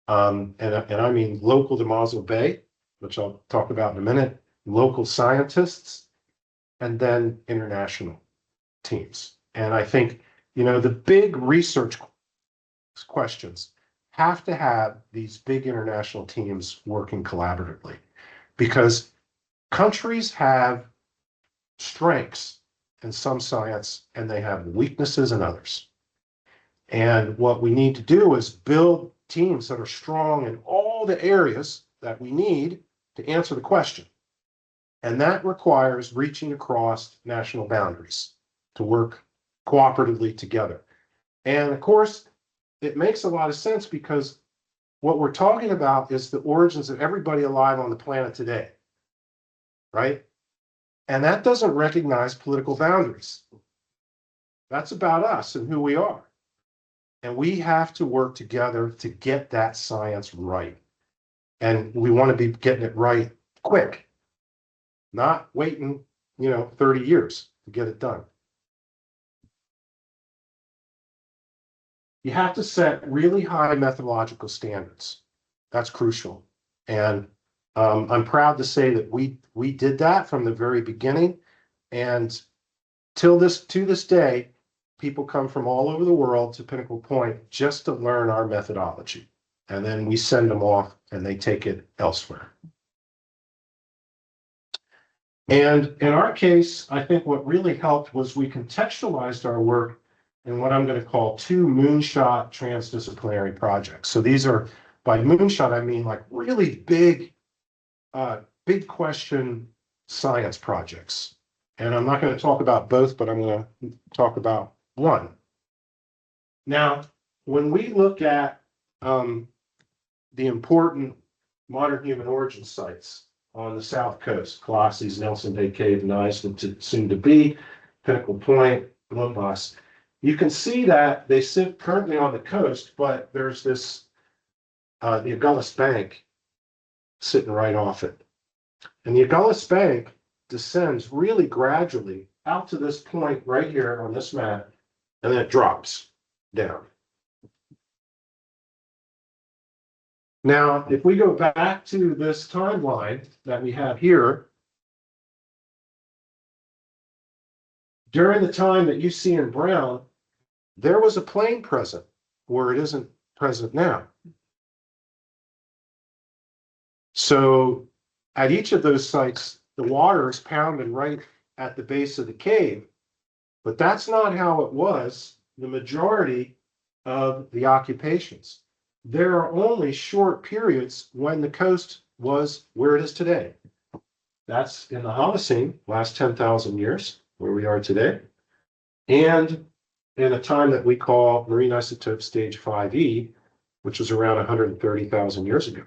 Speaker 4: and I mean local to Mossel Bay, which I'll talk about in a minute, local scientists, and then international teams. And I think, you know, the big research questions have to have these big international teams working collaboratively because countries have strengths in some science and they have weaknesses in others. And what we need to do is build teams that are strong in all the areas that we need to answer the question. And that requires reaching across national boundaries to work cooperatively together. And of course, it makes a lot of sense because what we're talking about is the origins of everybody alive on the planet today, right? And that doesn't recognize political boundaries. That's about us and who we are. And we have to work together to get that science right. And we want to be getting it right quick, not waiting, 30 years to get it done. You have to set really high methodological standards. That's crucial. And I'm proud to say that we did that from the very beginning. And to this day, people come from all over the world to Pinnacle Point just to learn our methodology. And then we send them off and they take it elsewhere. And in our case, I think what really helped was we contextualized our work in what I'm going to call 2 moonshot transdisciplinary projects. So these are, by moonshot, I mean like really big question science projects. And I'm not going to talk about both, but I'm going to talk about one. Now, when we look at the important modern human origin sites on the South Coast, Colossus, Nelson Bay Cave, and Iceland, soon to be, Pinnacle Point, Ullman, you can see that they sit currently on the coast, but there's this, the Agulhas Bank sitting right off it. And the Agulhas Bank descends really gradually out to this point right here on this map, and then it drops down. Now, if we go back to this timeline that we have here, during the time that you see in brown, there was a plain present where it isn't present now. So at each of those sites, the water is pounding right at the base of the cave, but that's not how it was the majority of the occupations. There are only short periods when the coast was where it is today. That's in the Holocene, last 10,000 years, where we are today. And in a time that we call marine isotope stage 5e, which was around 130,000 years ago.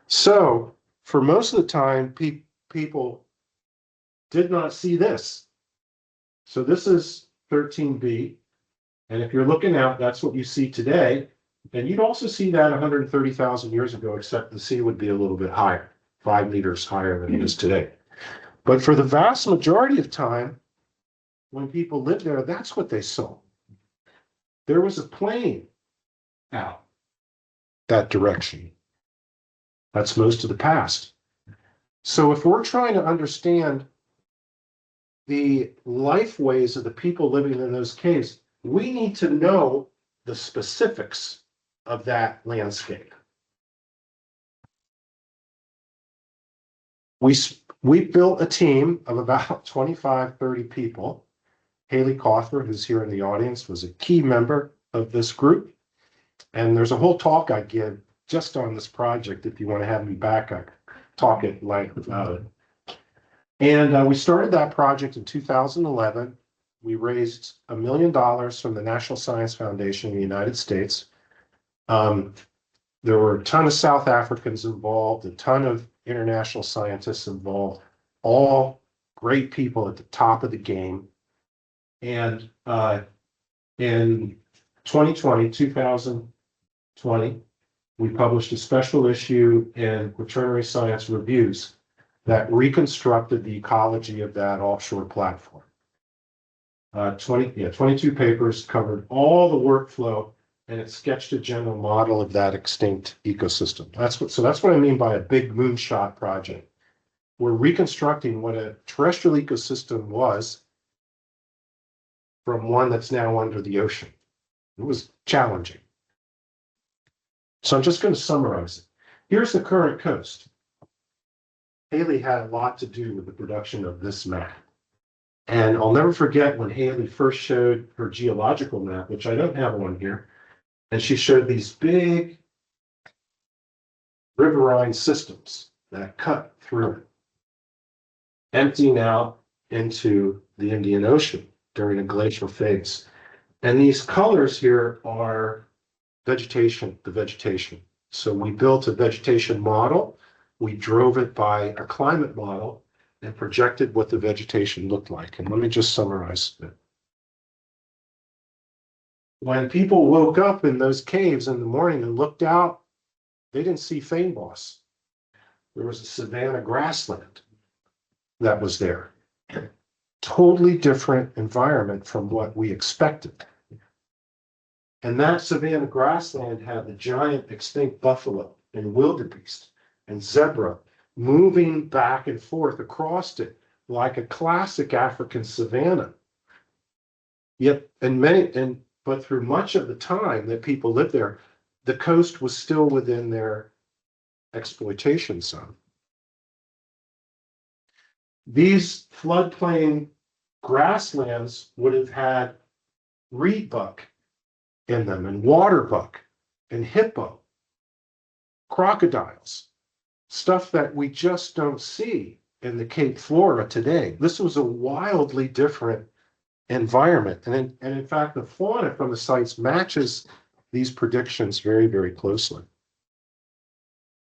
Speaker 4: So for most of the time, people did not see this. So this is 13b. And if you're looking out, that's what you see today. And you'd also see that 130,000 years ago, except the sea would be a little bit higher, 5 meters higher than it is today. But for the vast majority of time, when people lived there, that's what they saw. There was a plane out that direction. That's most of the past. So if we're trying to understand the life ways of the people living in those caves, we need to know the specifics of that landscape. We built a team of about 25, 30 people. Haley Cawthorne, who's here in the audience, was a key member of this group. And there's a whole talk I give just on this project. If you want to have me back, I talk at length about it. And we started that project in 2011. We raised $1 million from the National Science Foundation in the United States. There were a ton of South Africans involved, a ton of international scientists involved, all great people at the top of the game. And in 2020, we published a special issue in Quaternary Science Reviews that reconstructed the ecology of that offshore platform. 22 papers covered all the workflow, and it sketched a general model of that extinct ecosystem. So that's what I mean by a big moonshot project. We're reconstructing what a terrestrial ecosystem was from one that's now under the ocean. It was challenging. So I'm just going to summarize it. Here's the current coast. Haley had a lot to do with the production of this map. And I'll never forget when Haley first showed her geological map, which I don't have one here, and she showed these big riverine systems that cut through it, emptying out into the Indian Ocean during a glacial phase. And these colors here are vegetation, the vegetation. So we built a vegetation model. We drove it by a climate model and projected what the vegetation looked like. And let me just summarize it. When people woke up in those caves in the morning and looked out, they didn't see fynbos. There was a savanna grassland that was there. Totally different environment from what we expected. And that savanna grassland had the giant extinct buffalo and wildebeest and zebra moving back and forth across it like a classic African savanna. Yet, but through much of the time that people lived there, the coast was still within their exploitation zone. These floodplain grasslands would have had reed buck in them, and water buck, and hippo, crocodiles, stuff that we just don't see in the Cape Flora today. This was a wildly different environment. And in fact, the fauna from the sites matches these predictions very, very closely.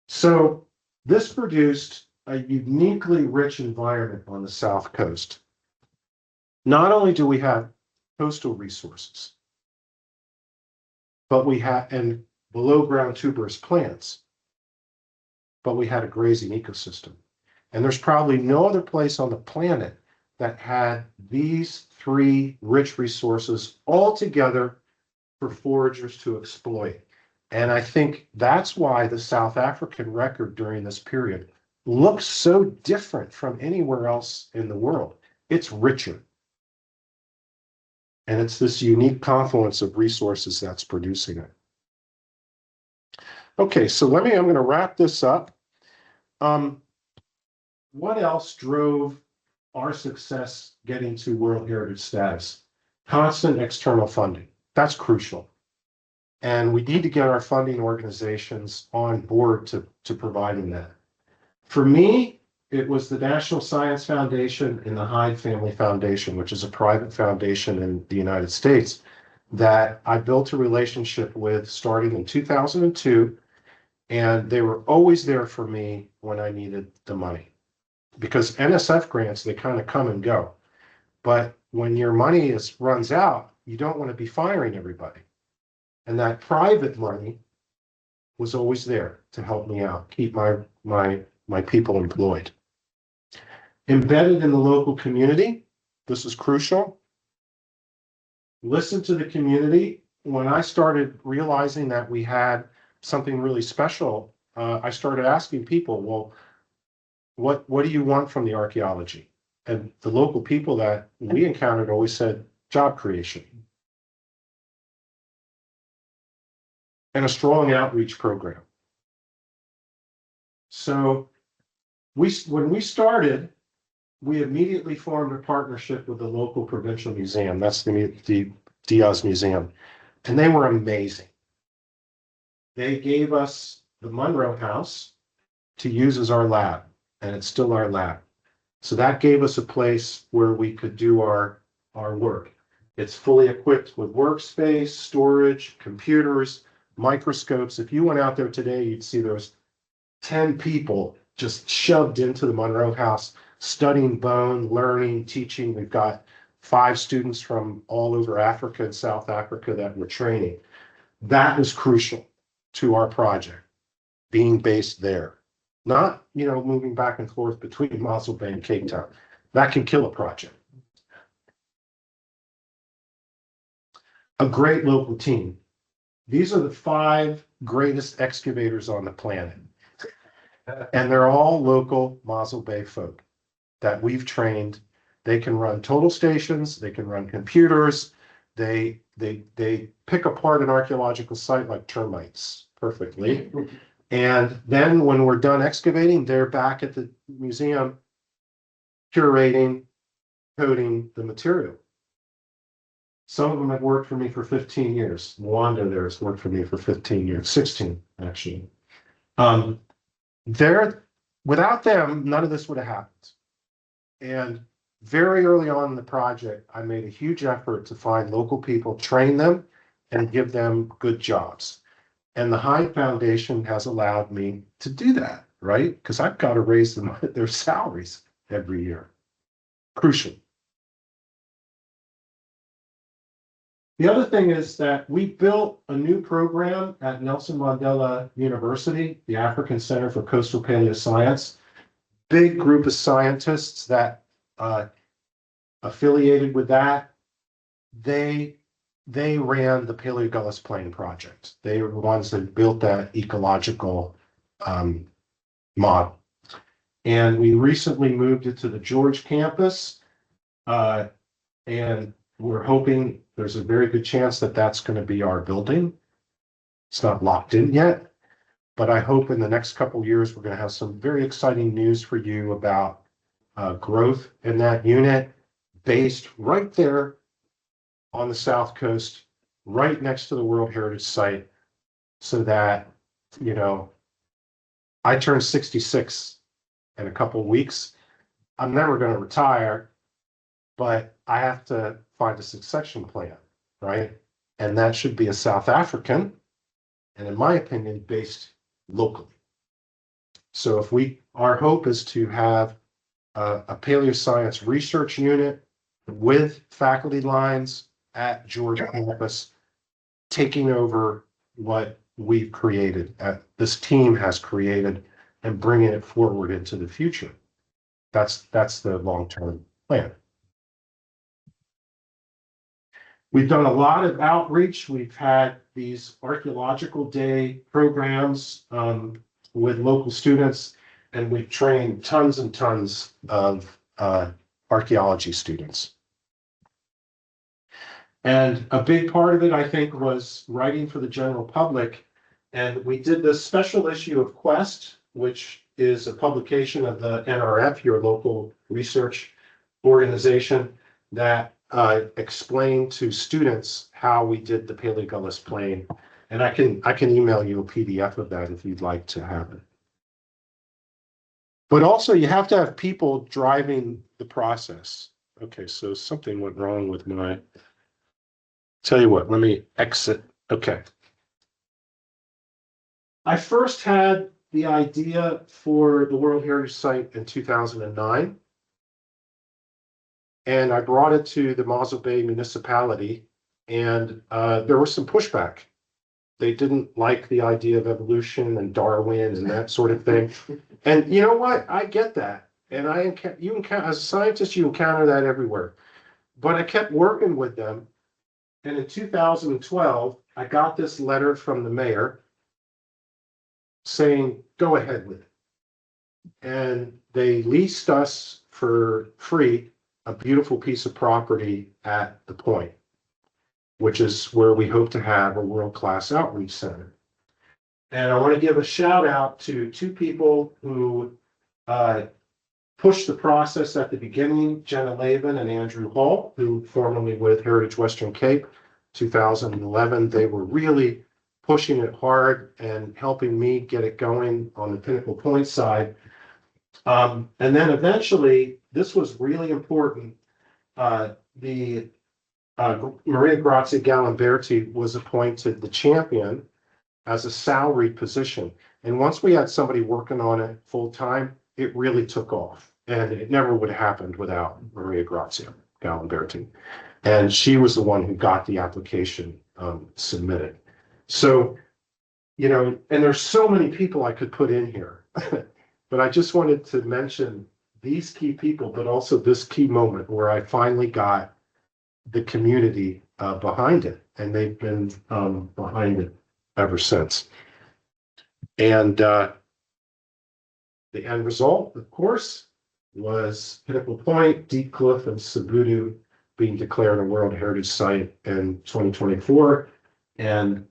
Speaker 4: So this produced a uniquely rich environment on the South Coast. Not only do we have coastal resources, but we had, and below ground tuberous plants, but we had a grazing ecosystem. And there's probably no other place on the planet that had these three rich resources all together for foragers to exploit. And I think that's why the South African record during this period looks so different from anywhere else in the world. It's richer. And it's this unique confluence of resources that's producing it. Okay, so I'm going to wrap this up. What else drove our success getting to World Heritage status? Constant external funding. That's crucial. And we need to get our funding organizations on board to providing that. For me, it was the National Science Foundation and the Hyde Family Foundation, which is a private foundation in the United States, that I built a relationship with starting in 2002. And they were always there for me when I needed the money. Because NSF grants, they kind of come and go. But when your money runs out, you don't want to be firing everybody. And that private money was always there to help me out, keep my people employed. Embedded in the local community, this is crucial. Listen to the community. When I started realizing that we had something really special, I started asking people, well, what do you want from the archaeology? And the local people that we encountered always said job creation and a strong outreach program. So when we started, we immediately formed a partnership with the local provincial museum. That's the Diaz Museum. And they were amazing. They gave us the Munro House to use as our lab, and it's still our lab. So that gave us a place where we could do our work. It's fully equipped with workspace, storage, computers, microscopes. If you went out there today, you'd see there's 10 people just shoved into the Munro House, studying bone, learning, teaching. We've got 5 students from all over Africa and South Africa that we're training. That was crucial to our project, being based there. Not, moving back and forth between Mossel Bay and Cape Town. That can kill a project. A great local team. These are the 5 greatest excavators on the planet. And they're all local Mossel Bay folk that we've trained. They can run total stations, they can run computers, they pick apart an archaeological site like termites perfectly. And then when we're done excavating, they're back at the museum curating, coding the material. Some of them have worked for me for 15 years. Wanda there has worked for me for 15 years, 16 actually. Without them, none of this would have happened. And very early on in the project, I made a huge effort to find local people, train them, and give them good jobs. And the Hyde Foundation has allowed me to do that, right? Because I've got to raise their salaries every year. Crucial. The other thing is that we built a new program at Nelson Mandela University, the African Center for Coastal Paleoscience. Big group of scientists that affiliated with that. They ran the Paleogallus Plain project. They were the ones that built that ecological model. And we recently moved it to the George campus. And we're hoping there's a very good chance that that's going to be our building. It's not locked in yet, but I hope in the next couple of years, we're going to have some very exciting news for you about growth in that unit based right there on the South Coast, right next to the World Heritage Site, so that, I turn 66 in a couple of weeks. I'm never going to retire, but I have to find a succession plan, right? And that should be a South African, and in my opinion, based locally. So our hope is to have a paleoscience research unit with faculty lines at Georgia campus, taking over what we've created, this team has created, and bringing it forward into the future. That's the long-term plan. We've done a lot of outreach. We've had these archaeological day programs with local students, and we've trained tons and tons of archaeology students. And a big part of it, I think, was writing for the general public. And we did this special issue of Quest, which is a publication of the NRF, your local research organization, that explained to students how we did the Paleogallus Plain. And I can email you a PDF of that if you'd like to have it. But also you have to have people driving the process. Okay, so something went wrong with my, tell you what, let me exit. Okay. I first had the idea for the World Heritage Site in 2009. And I brought it to the Mossel Bay municipality, and there was some pushback. They didn't like the idea of evolution and Darwin and that sort of thing. And you know what? I get that. And as a scientist, you encounter that everywhere. But I kept working with them. And in 2012, I got this letter from the mayor saying, go ahead with it. And they leased us for free a beautiful piece of property at the point, which is where we hope to have a world-class outreach center. And I want to give a shout out to two people who pushed the process at the beginning, Jenna Laban and Andrew Hall, who formerly with Heritage Western Cape, 2011. They were really pushing it hard and helping me get it going on the Pinnacle Point side. And then eventually, this was really important. Maria Grazia Galimberti was appointed the champion as a salaried position. And once we had somebody working on it full time, it really took off. And it never would have happened without Maria Grazia Galimberti. And she was the one who got the application submitted. So, you know, and there's so many people I could put in here. But I just wanted to mention these key people, but also this key moment where I finally got the community behind it, and they've been behind it ever since. And the end result, of course, was Pinnacle Point, Deep Cliff, and Sabudu being declared a World Heritage Site in 2024, and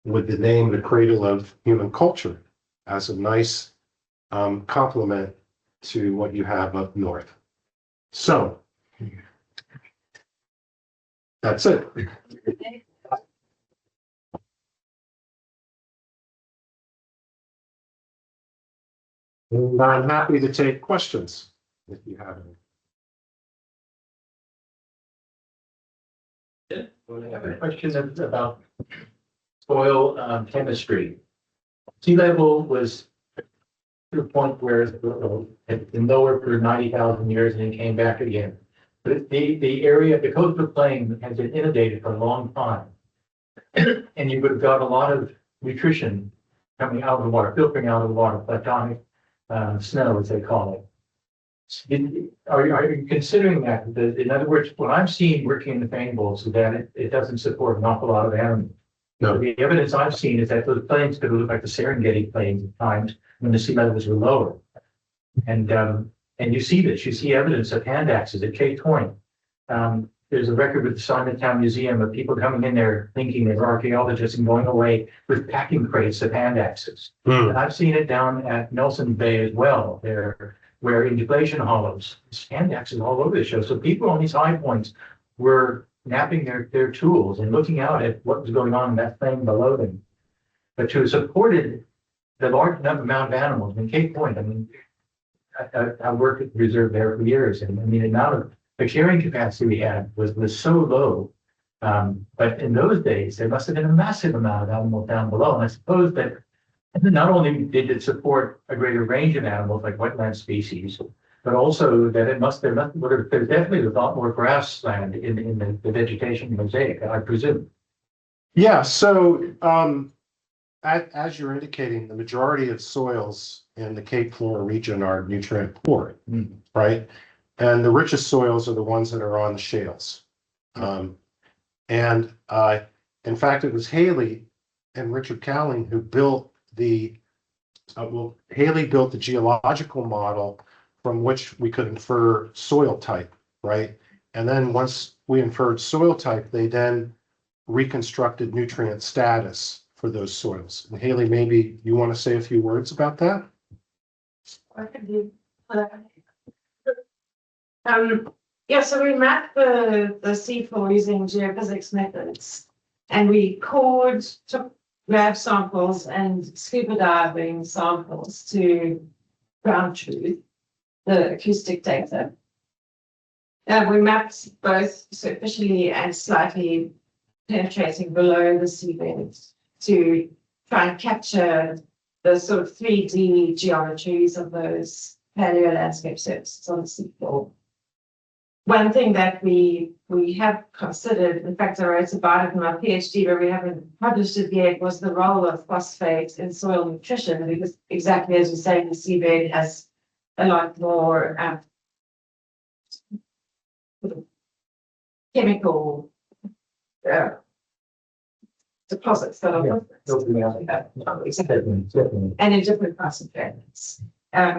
Speaker 4: with the name The Cradle of Human Culture as a nice complement to what you have up north. So that's it. And I'm happy to take questions if you have any.
Speaker 5: I have a question about soil chemistry. Sea level was to a point where it had been lower for 90,000 years and then came back again. But the area, the coastal plain has been inundated for a long time. And you would have got a lot of nutrition coming out of the water, filtering out of the water, platonic snow, as they call it. Are you considering that? In other words, what I'm seeing working in the plain bowls is that it doesn't support an awful lot of animals.
Speaker 4: No.
Speaker 5: The evidence I've seen is that those plains could look like the Serengeti plains at times when the sea levels were lower. And you see this, you see evidence of hand axes at Cape Point. There's a record with the Simontown Museum of people coming in there thinking they were archaeologists and going away with packing crates of hand axes. And I've seen it down at Nelson Bay as well, there, where in deflation hollows, there's hand axes all over the show. So people on these high points were napping their tools and looking out at what was going on in that plain below them. But to have supported the large amount of animals in Cape Point, I mean, I worked at the reserve there for years, and I mean, the amount of the carrying capacity we had was so low. But in those days, there must have been a massive amount of animals down below. And I suppose that not only did it support a greater range of animals like wetland species, but also that there's definitely a lot more grassland in the vegetation mosaic, I presume.
Speaker 4: Yeah, so as you're indicating, the majority of soils in the Cape Flora region are nutrient poor, right? And the richest soils are the ones that are on the shales. In fact, it was Haley and Richard Cowling who built Haley built the geological model from which we could infer soil type, right? And then once we inferred soil type, they then reconstructed nutrient status for those soils. And Haley, maybe you want to say a few words about that?
Speaker 6: I can do. Yeah, so we mapped the seafloor using geophysics methods, and we took grab samples and scuba diving samples to ground truth, the acoustic data. We mapped both superficially and slightly penetrating below the seabed to try and capture the sort of 3D geometries of those paleo landscape surfaces on the seafloor. One thing that we have considered, in fact, I wrote about it in my PhD, but we haven't published it yet, was the role of phosphate in soil nutrition, because exactly as you say, the seabed has a lot more chemical deposits that are and in different concentrations.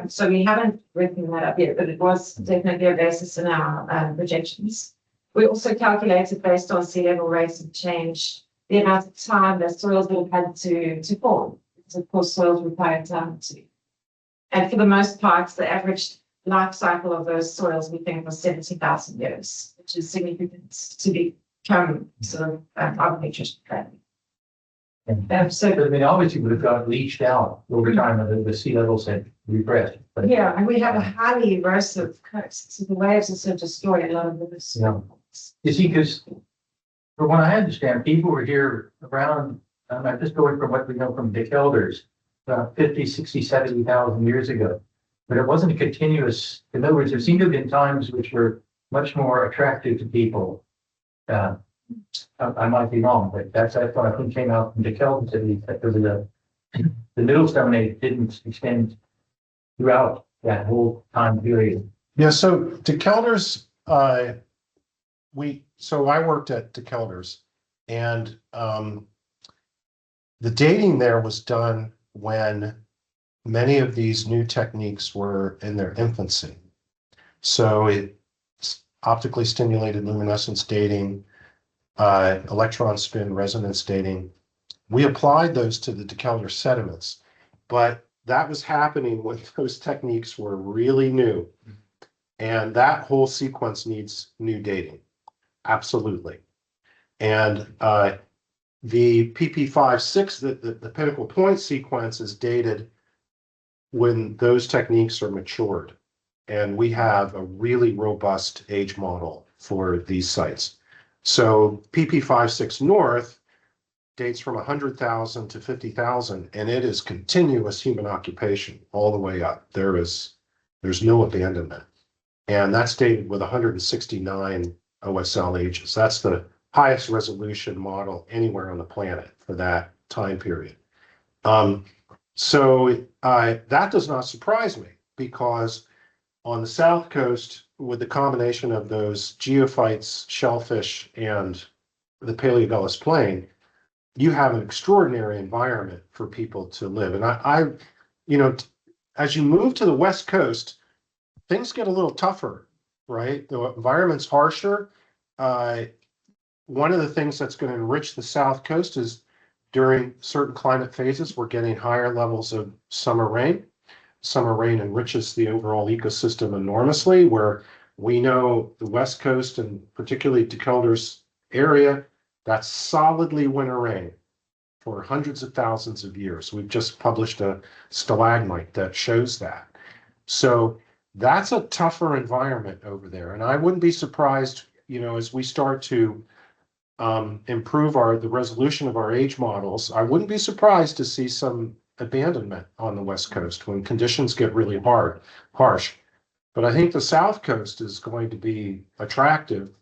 Speaker 6: So we haven't written that up yet, but it was definitely a basis in our projections. We also calculated based on sea level rates of change, the amount of time that soils would have had to form, because of course soils require time to. And for the most part, the average life cycle of those soils we think was 70,000 years, which is significant to become sort of carbon nutrition friendly. So,
Speaker 5: But I mean, obviously would have got leached out over time, and the sea levels had regressed. But
Speaker 6: yeah, and we have a highly erosive coast, so the waves also destroy a lot of those.
Speaker 5: Yeah. You see, because from what I understand, people were here around, I'm just going from what we know from the elders, 50, 60, 70,000 years ago. But it wasn't a continuous, in other words, there seemed to have been times which were much more attractive to people. I might be wrong, but that's what I think came out from the Kelvins, at least, that the Middle Stone Age didn't extend throughout that whole time period.
Speaker 4: Yeah, so DeKelders, so I worked at DeKelders, and the dating there was done when many of these new techniques were in their infancy. So it's optically stimulated luminescence dating, electron spin resonance dating. We applied those to the DeKelder sediments, but that was happening when those techniques were really new. And that whole sequence needs new dating. Absolutely. And the PP56, the Pinnacle Point sequence, is dated when those techniques are matured. And we have a really robust age model for these sites. So PP56 North dates from 100,000 to 50,000, and it is continuous human occupation all the way up. There's no abandonment. And that's dated with 169 OSL ages. That's the highest resolution model anywhere on the planet for that time period. So that does not surprise me, because on the South Coast, with the combination of those geophytes, shellfish, and the Paleogallus plain, you have an extraordinary environment for people to live. And I as you move to the West Coast, things get a little tougher, right? The environment's harsher. One of the things that's going to enrich the South Coast is during certain climate phases, we're getting higher levels of summer rain. Summer rain enriches the overall ecosystem enormously, where we know the West Coast, and particularly DeKelder's area, that's solidly winter rain for hundreds of thousands of years. We've just published a stalagmite that shows that. So that's a tougher environment over there. And I wouldn't be surprised, as we start to improve the resolution of our age models, I wouldn't be surprised to see some abandonment on the West Coast when conditions get really harsh. But I think the South Coast is going to be attractive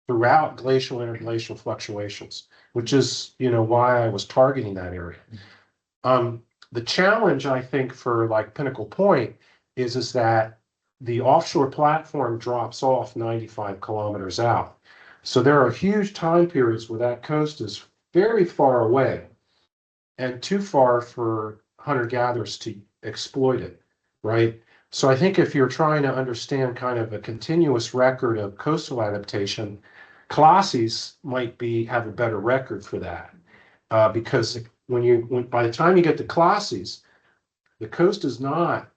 Speaker 4: throughout glacial and interglacial fluctuations, which is, why I was targeting that area. The challenge, I think, for like Pinnacle Point is that the offshore platform drops off 95 kilometers out. So there are huge time periods where that coast is very far away and too far for hunter-gatherers to exploit it, right? So I think if you're trying to understand kind of a continuous record of coastal adaptation, Colossi's might have a better record for that, because by the time you get to Colossi's, the coast is not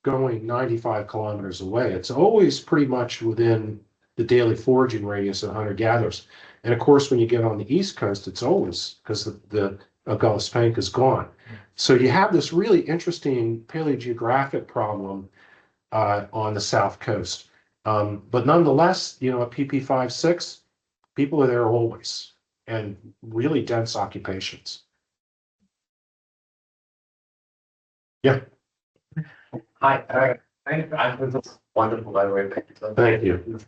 Speaker 4: going 95 kilometers away. It's always pretty much within the daily foraging radius of hunter-gatherers. And of course, when you get on the East Coast, it's always, because the Agulhas Pank is gone. So you have this really interesting paleogeographic problem on the south coast. But nonetheless, you know, at PP56, people are there always, and really dense occupations. Yeah.
Speaker 7: Hi, I think that's wonderful, by the way.
Speaker 4: Thank you.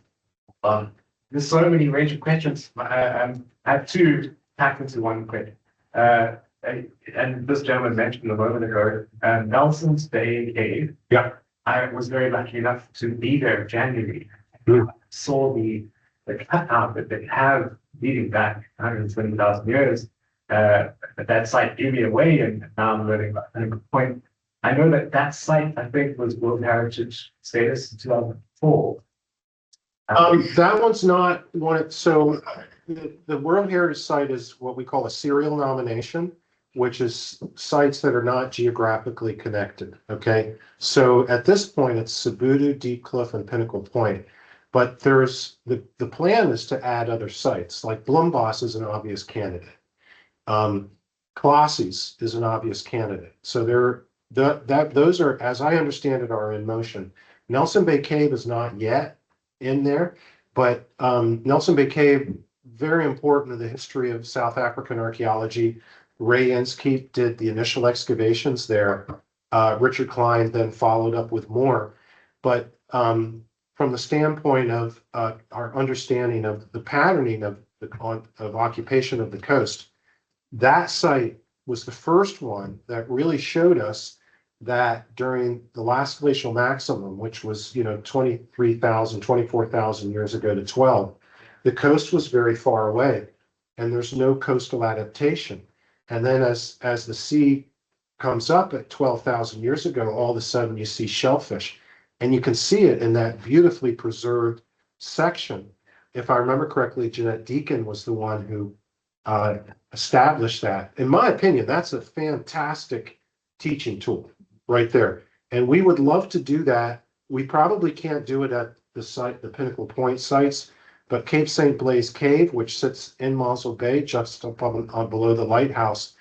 Speaker 7: There's so many range of questions. I have two packed into one quick. And this gentleman mentioned a moment ago, Nelson's Bay Cave.
Speaker 4: Yeah.
Speaker 7: I was very lucky enough to be there in January.
Speaker 4: Mm.
Speaker 7: Saw the cutout that they have leading back 120,000 years. That site gave me away, and now I'm learning about Pinnacle Point. I know that site, I think, was World Heritage status in 2004.
Speaker 4: That one's not one. So the World Heritage Site is what we call a serial nomination, which is sites that are not geographically connected. Okay. So at this point, it's Sabudu, Deep Cliff, and Pinnacle Point. But there's the plan is to add other sites, like Blombos is an obvious candidate. Colossi's is an obvious candidate. So those are, as I understand it, are in motion. Nelson Bay Cave is not yet in there, but Nelson Bay Cave, very important to the history of South African archaeology. Ray Inskeep did the initial excavations there. Richard Klein then followed up with more. But from the standpoint of our understanding of the patterning of occupation of the coast, that site was the first one that really showed us that during the last glacial maximum, which was, 23,000, 24,000 years ago to 12, the coast was very far away and there's no coastal adaptation. And then as the sea comes up at 12,000 years ago, all of a sudden you see shellfish, and you can see it in that beautifully preserved section. If I remember correctly, Jeanette Deacon was the one who established that. In my opinion, that's a fantastic teaching tool right there. And we would love to do that. We probably can't do it at the site, the Pinnacle Point sites, but Cape St. Blaise Cave, which sits in Mossel Bay, just up on below the lighthouse,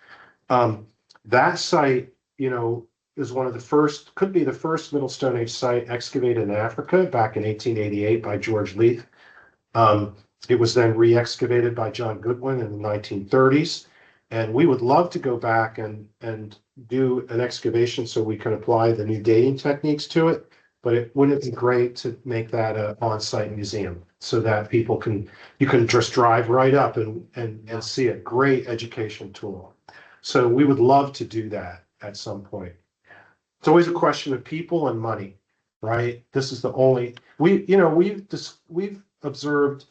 Speaker 4: that site, is one of the first, could be the first Middle Stone Age site excavated in Africa back in 1888 by George Leith. It was then re-excavated by John Goodwin in the 1930s. And we would love to go back and do an excavation so we can apply the new dating techniques to it. But wouldn't it be great to make that an on-site museum so that people you can just drive right up and see a great education tool. So we would love to do that at some point. It's always a question of people and money, right? This is the only, we've observed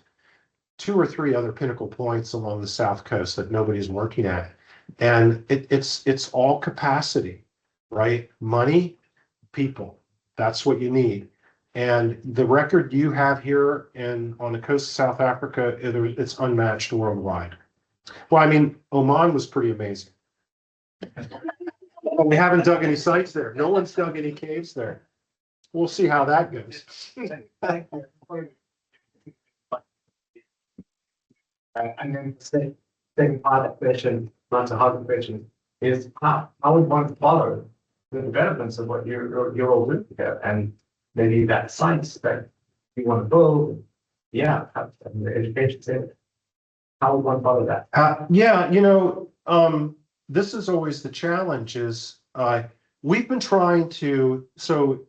Speaker 4: 2 or 3 other pinnacle points along the south coast that nobody's working at. And it's all capacity, right? Money, people, that's what you need. And the record you have here on the coast of South Africa, it's unmatched worldwide. Well, I mean, Oman was pretty amazing. We haven't dug any sites there. No one's dug any caves there. We'll see how that goes.
Speaker 7: And then the second part of the question, not a hard question, is how would one follow the developments of what you're all doing here, and maybe that science that you want to build, and the education center. How would one follow that?
Speaker 4: This is always the challenge is we've been trying to, so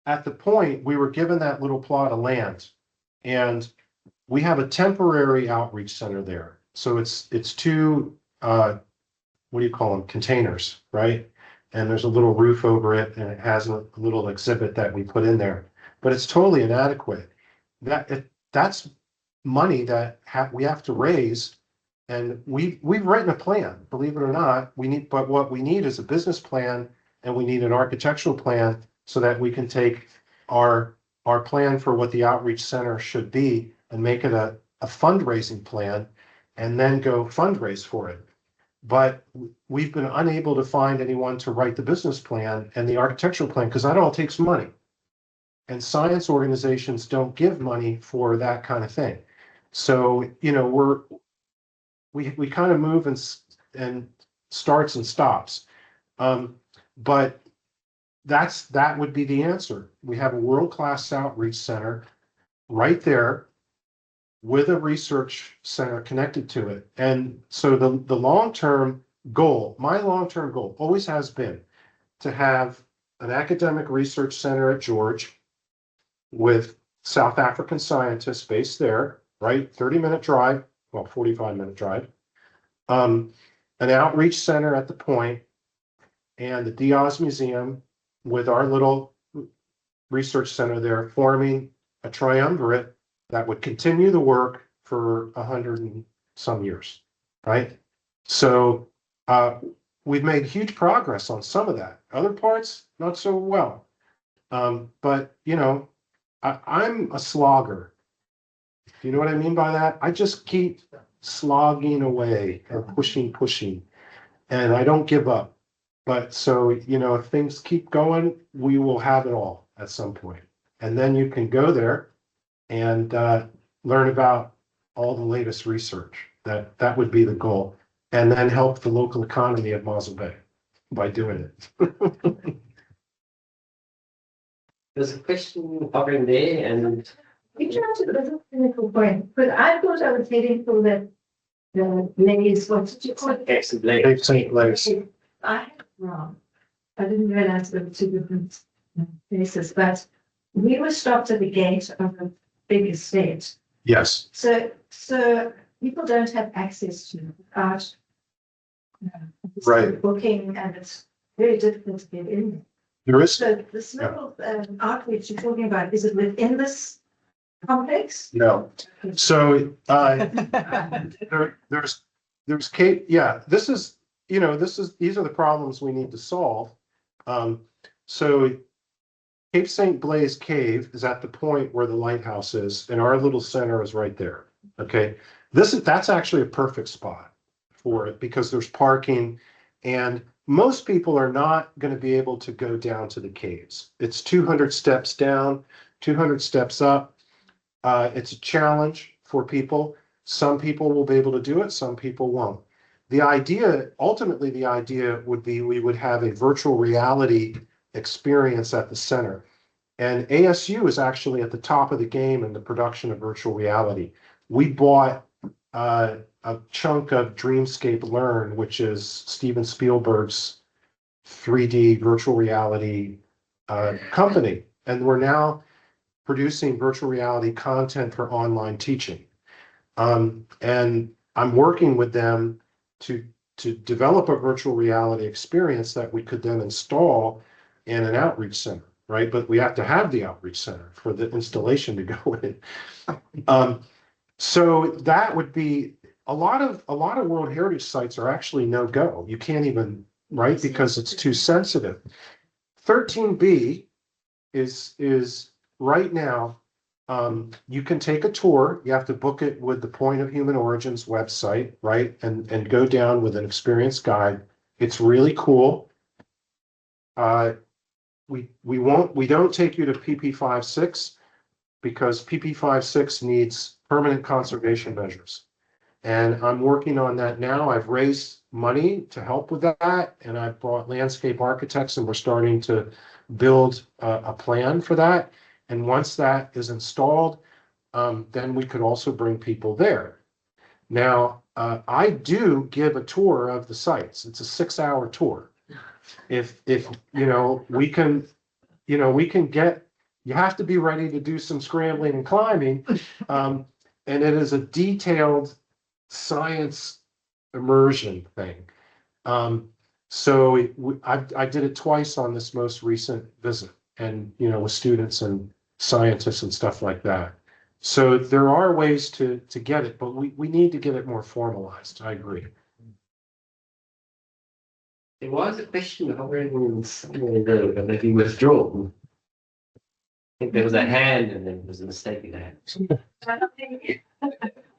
Speaker 4: at the point we were given that little plot of land, and we have a temporary outreach center there. So it's 2, what do you call them? Containers, right? And there's a little roof over it, and it has a little exhibit that we put in there, but it's totally inadequate. That's money that we have to raise. And we've written a plan, believe it or not. But what we need is a business plan, and we need an architectural plan so that we can take our plan for what the outreach center should be and make it a fundraising plan, and then go fundraise for it. But we've been unable to find anyone to write the business plan and the architectural plan, because that all takes money. And science organizations don't give money for that kind of thing. So, we kind of move in and starts and stops. But that would be the answer. We have a world-class outreach center right there with a research center connected to it. And so the long-term goal, my long-term goal always has been to have an academic research center at George with South African scientists based there, right? 30-minute drive, well, 45-minute drive. An outreach center at the Point and the Diaz Museum with our little research center there, forming a triumvirate that would continue the work for 100 and some years, right? So we've made huge progress on some of that. Other parts, not so well. But, you know, I'm a slogger. Do you know what I mean by that? I just keep slogging away or pushing, and I don't give up. But so, you know, if things keep going, we will have it all at some point. And then you can go there and learn about all the latest research. That would be the goal. And then help the local economy of Mossel Bay by doing it.
Speaker 1: There's a question hovering there, and
Speaker 8: We tried to look at Pinnacle Point, but I thought I was heading for the Blaze, what did you call it?
Speaker 1: Cape and Blake.
Speaker 4: Cape St. Blaise.
Speaker 8: I had it wrong. I didn't realize there were two different places, but we were stopped at the gate of a big estate.
Speaker 4: Yes.
Speaker 8: So people don't have access to it without
Speaker 4: Right.
Speaker 8: booking, and it's very difficult to get in.
Speaker 4: There is.
Speaker 8: So this little outreach you're talking about, is it within this complex?
Speaker 4: No. So there's Cape, yeah, this is, you know, these are the problems we need to solve. So Cape St. Blaise Cave is at the point where the lighthouse is, and our little center is right there. Okay, that's actually a perfect spot for it because there's parking, and most people are not going to be able to go down to the caves. It's 200 steps down, 200 steps up. It's a challenge for people. Some people will be able to do it, some people won't. Ultimately the idea would be we would have a virtual reality experience at the center. And ASU is actually at the top of the game in the production of virtual reality. We bought a chunk of Dreamscape Learn, which is Steven Spielberg's 3D virtual reality company. And we're now producing virtual reality content for online teaching. And I'm working with them to develop a virtual reality experience that we could then install in an outreach center, right? But we have to have the outreach center for the installation to go in. So that would be a lot of World Heritage sites are actually no-go. You can't even, right? Because it's too sensitive. 13B is right now, you can take a tour. You have to book it with the Point of Human Origins website, right? And go down with an experienced guide. It's really cool. We don't take you to PP56 because PP56 needs permanent conservation measures. And I'm working on that now. I've raised money to help with that, and I've brought landscape architects, and we're starting to build a plan for that. And once that is installed, then we could also bring people there. Now, I do give a tour of the sites. It's a 6-hour tour. If you know, we can get, you have to be ready to do some scrambling and climbing. And it is a detailed science immersion thing. So I did it twice on this most recent visit, and you know, with students and scientists and stuff like that. So there are ways to get it, but we need to get it more formalized. I agree.
Speaker 1: there was a question hovering somewhere there, but maybe withdrawn. I think there was a hand, and then there was a mistake in the hand.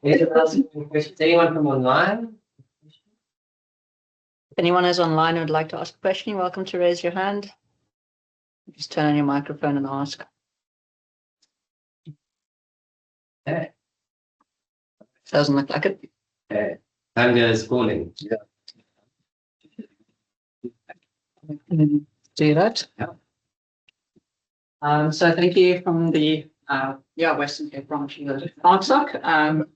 Speaker 1: Anyone else have any questions? Anyone from online?
Speaker 3: If anyone is online and would like to ask a question, you're welcome to raise your hand. Just turn on your microphone and ask. Doesn't look like it.
Speaker 1: Hunger is calling.
Speaker 4: Yeah.
Speaker 3: We can do that. So thank you from the Western Cape branch of the ArcSoc.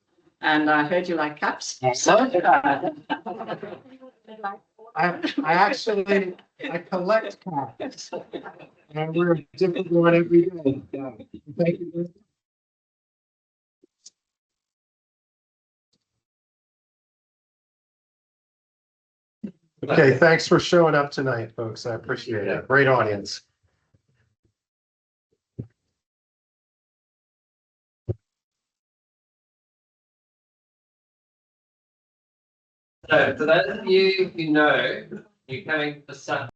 Speaker 3: And I heard you like caps. So
Speaker 4: I actually, I collect cats. And we're a different one every day. Yeah. Thank you. Okay, thanks for showing up tonight, folks. I appreciate it. Great audience.
Speaker 1: So for those of you who know, you're coming to the South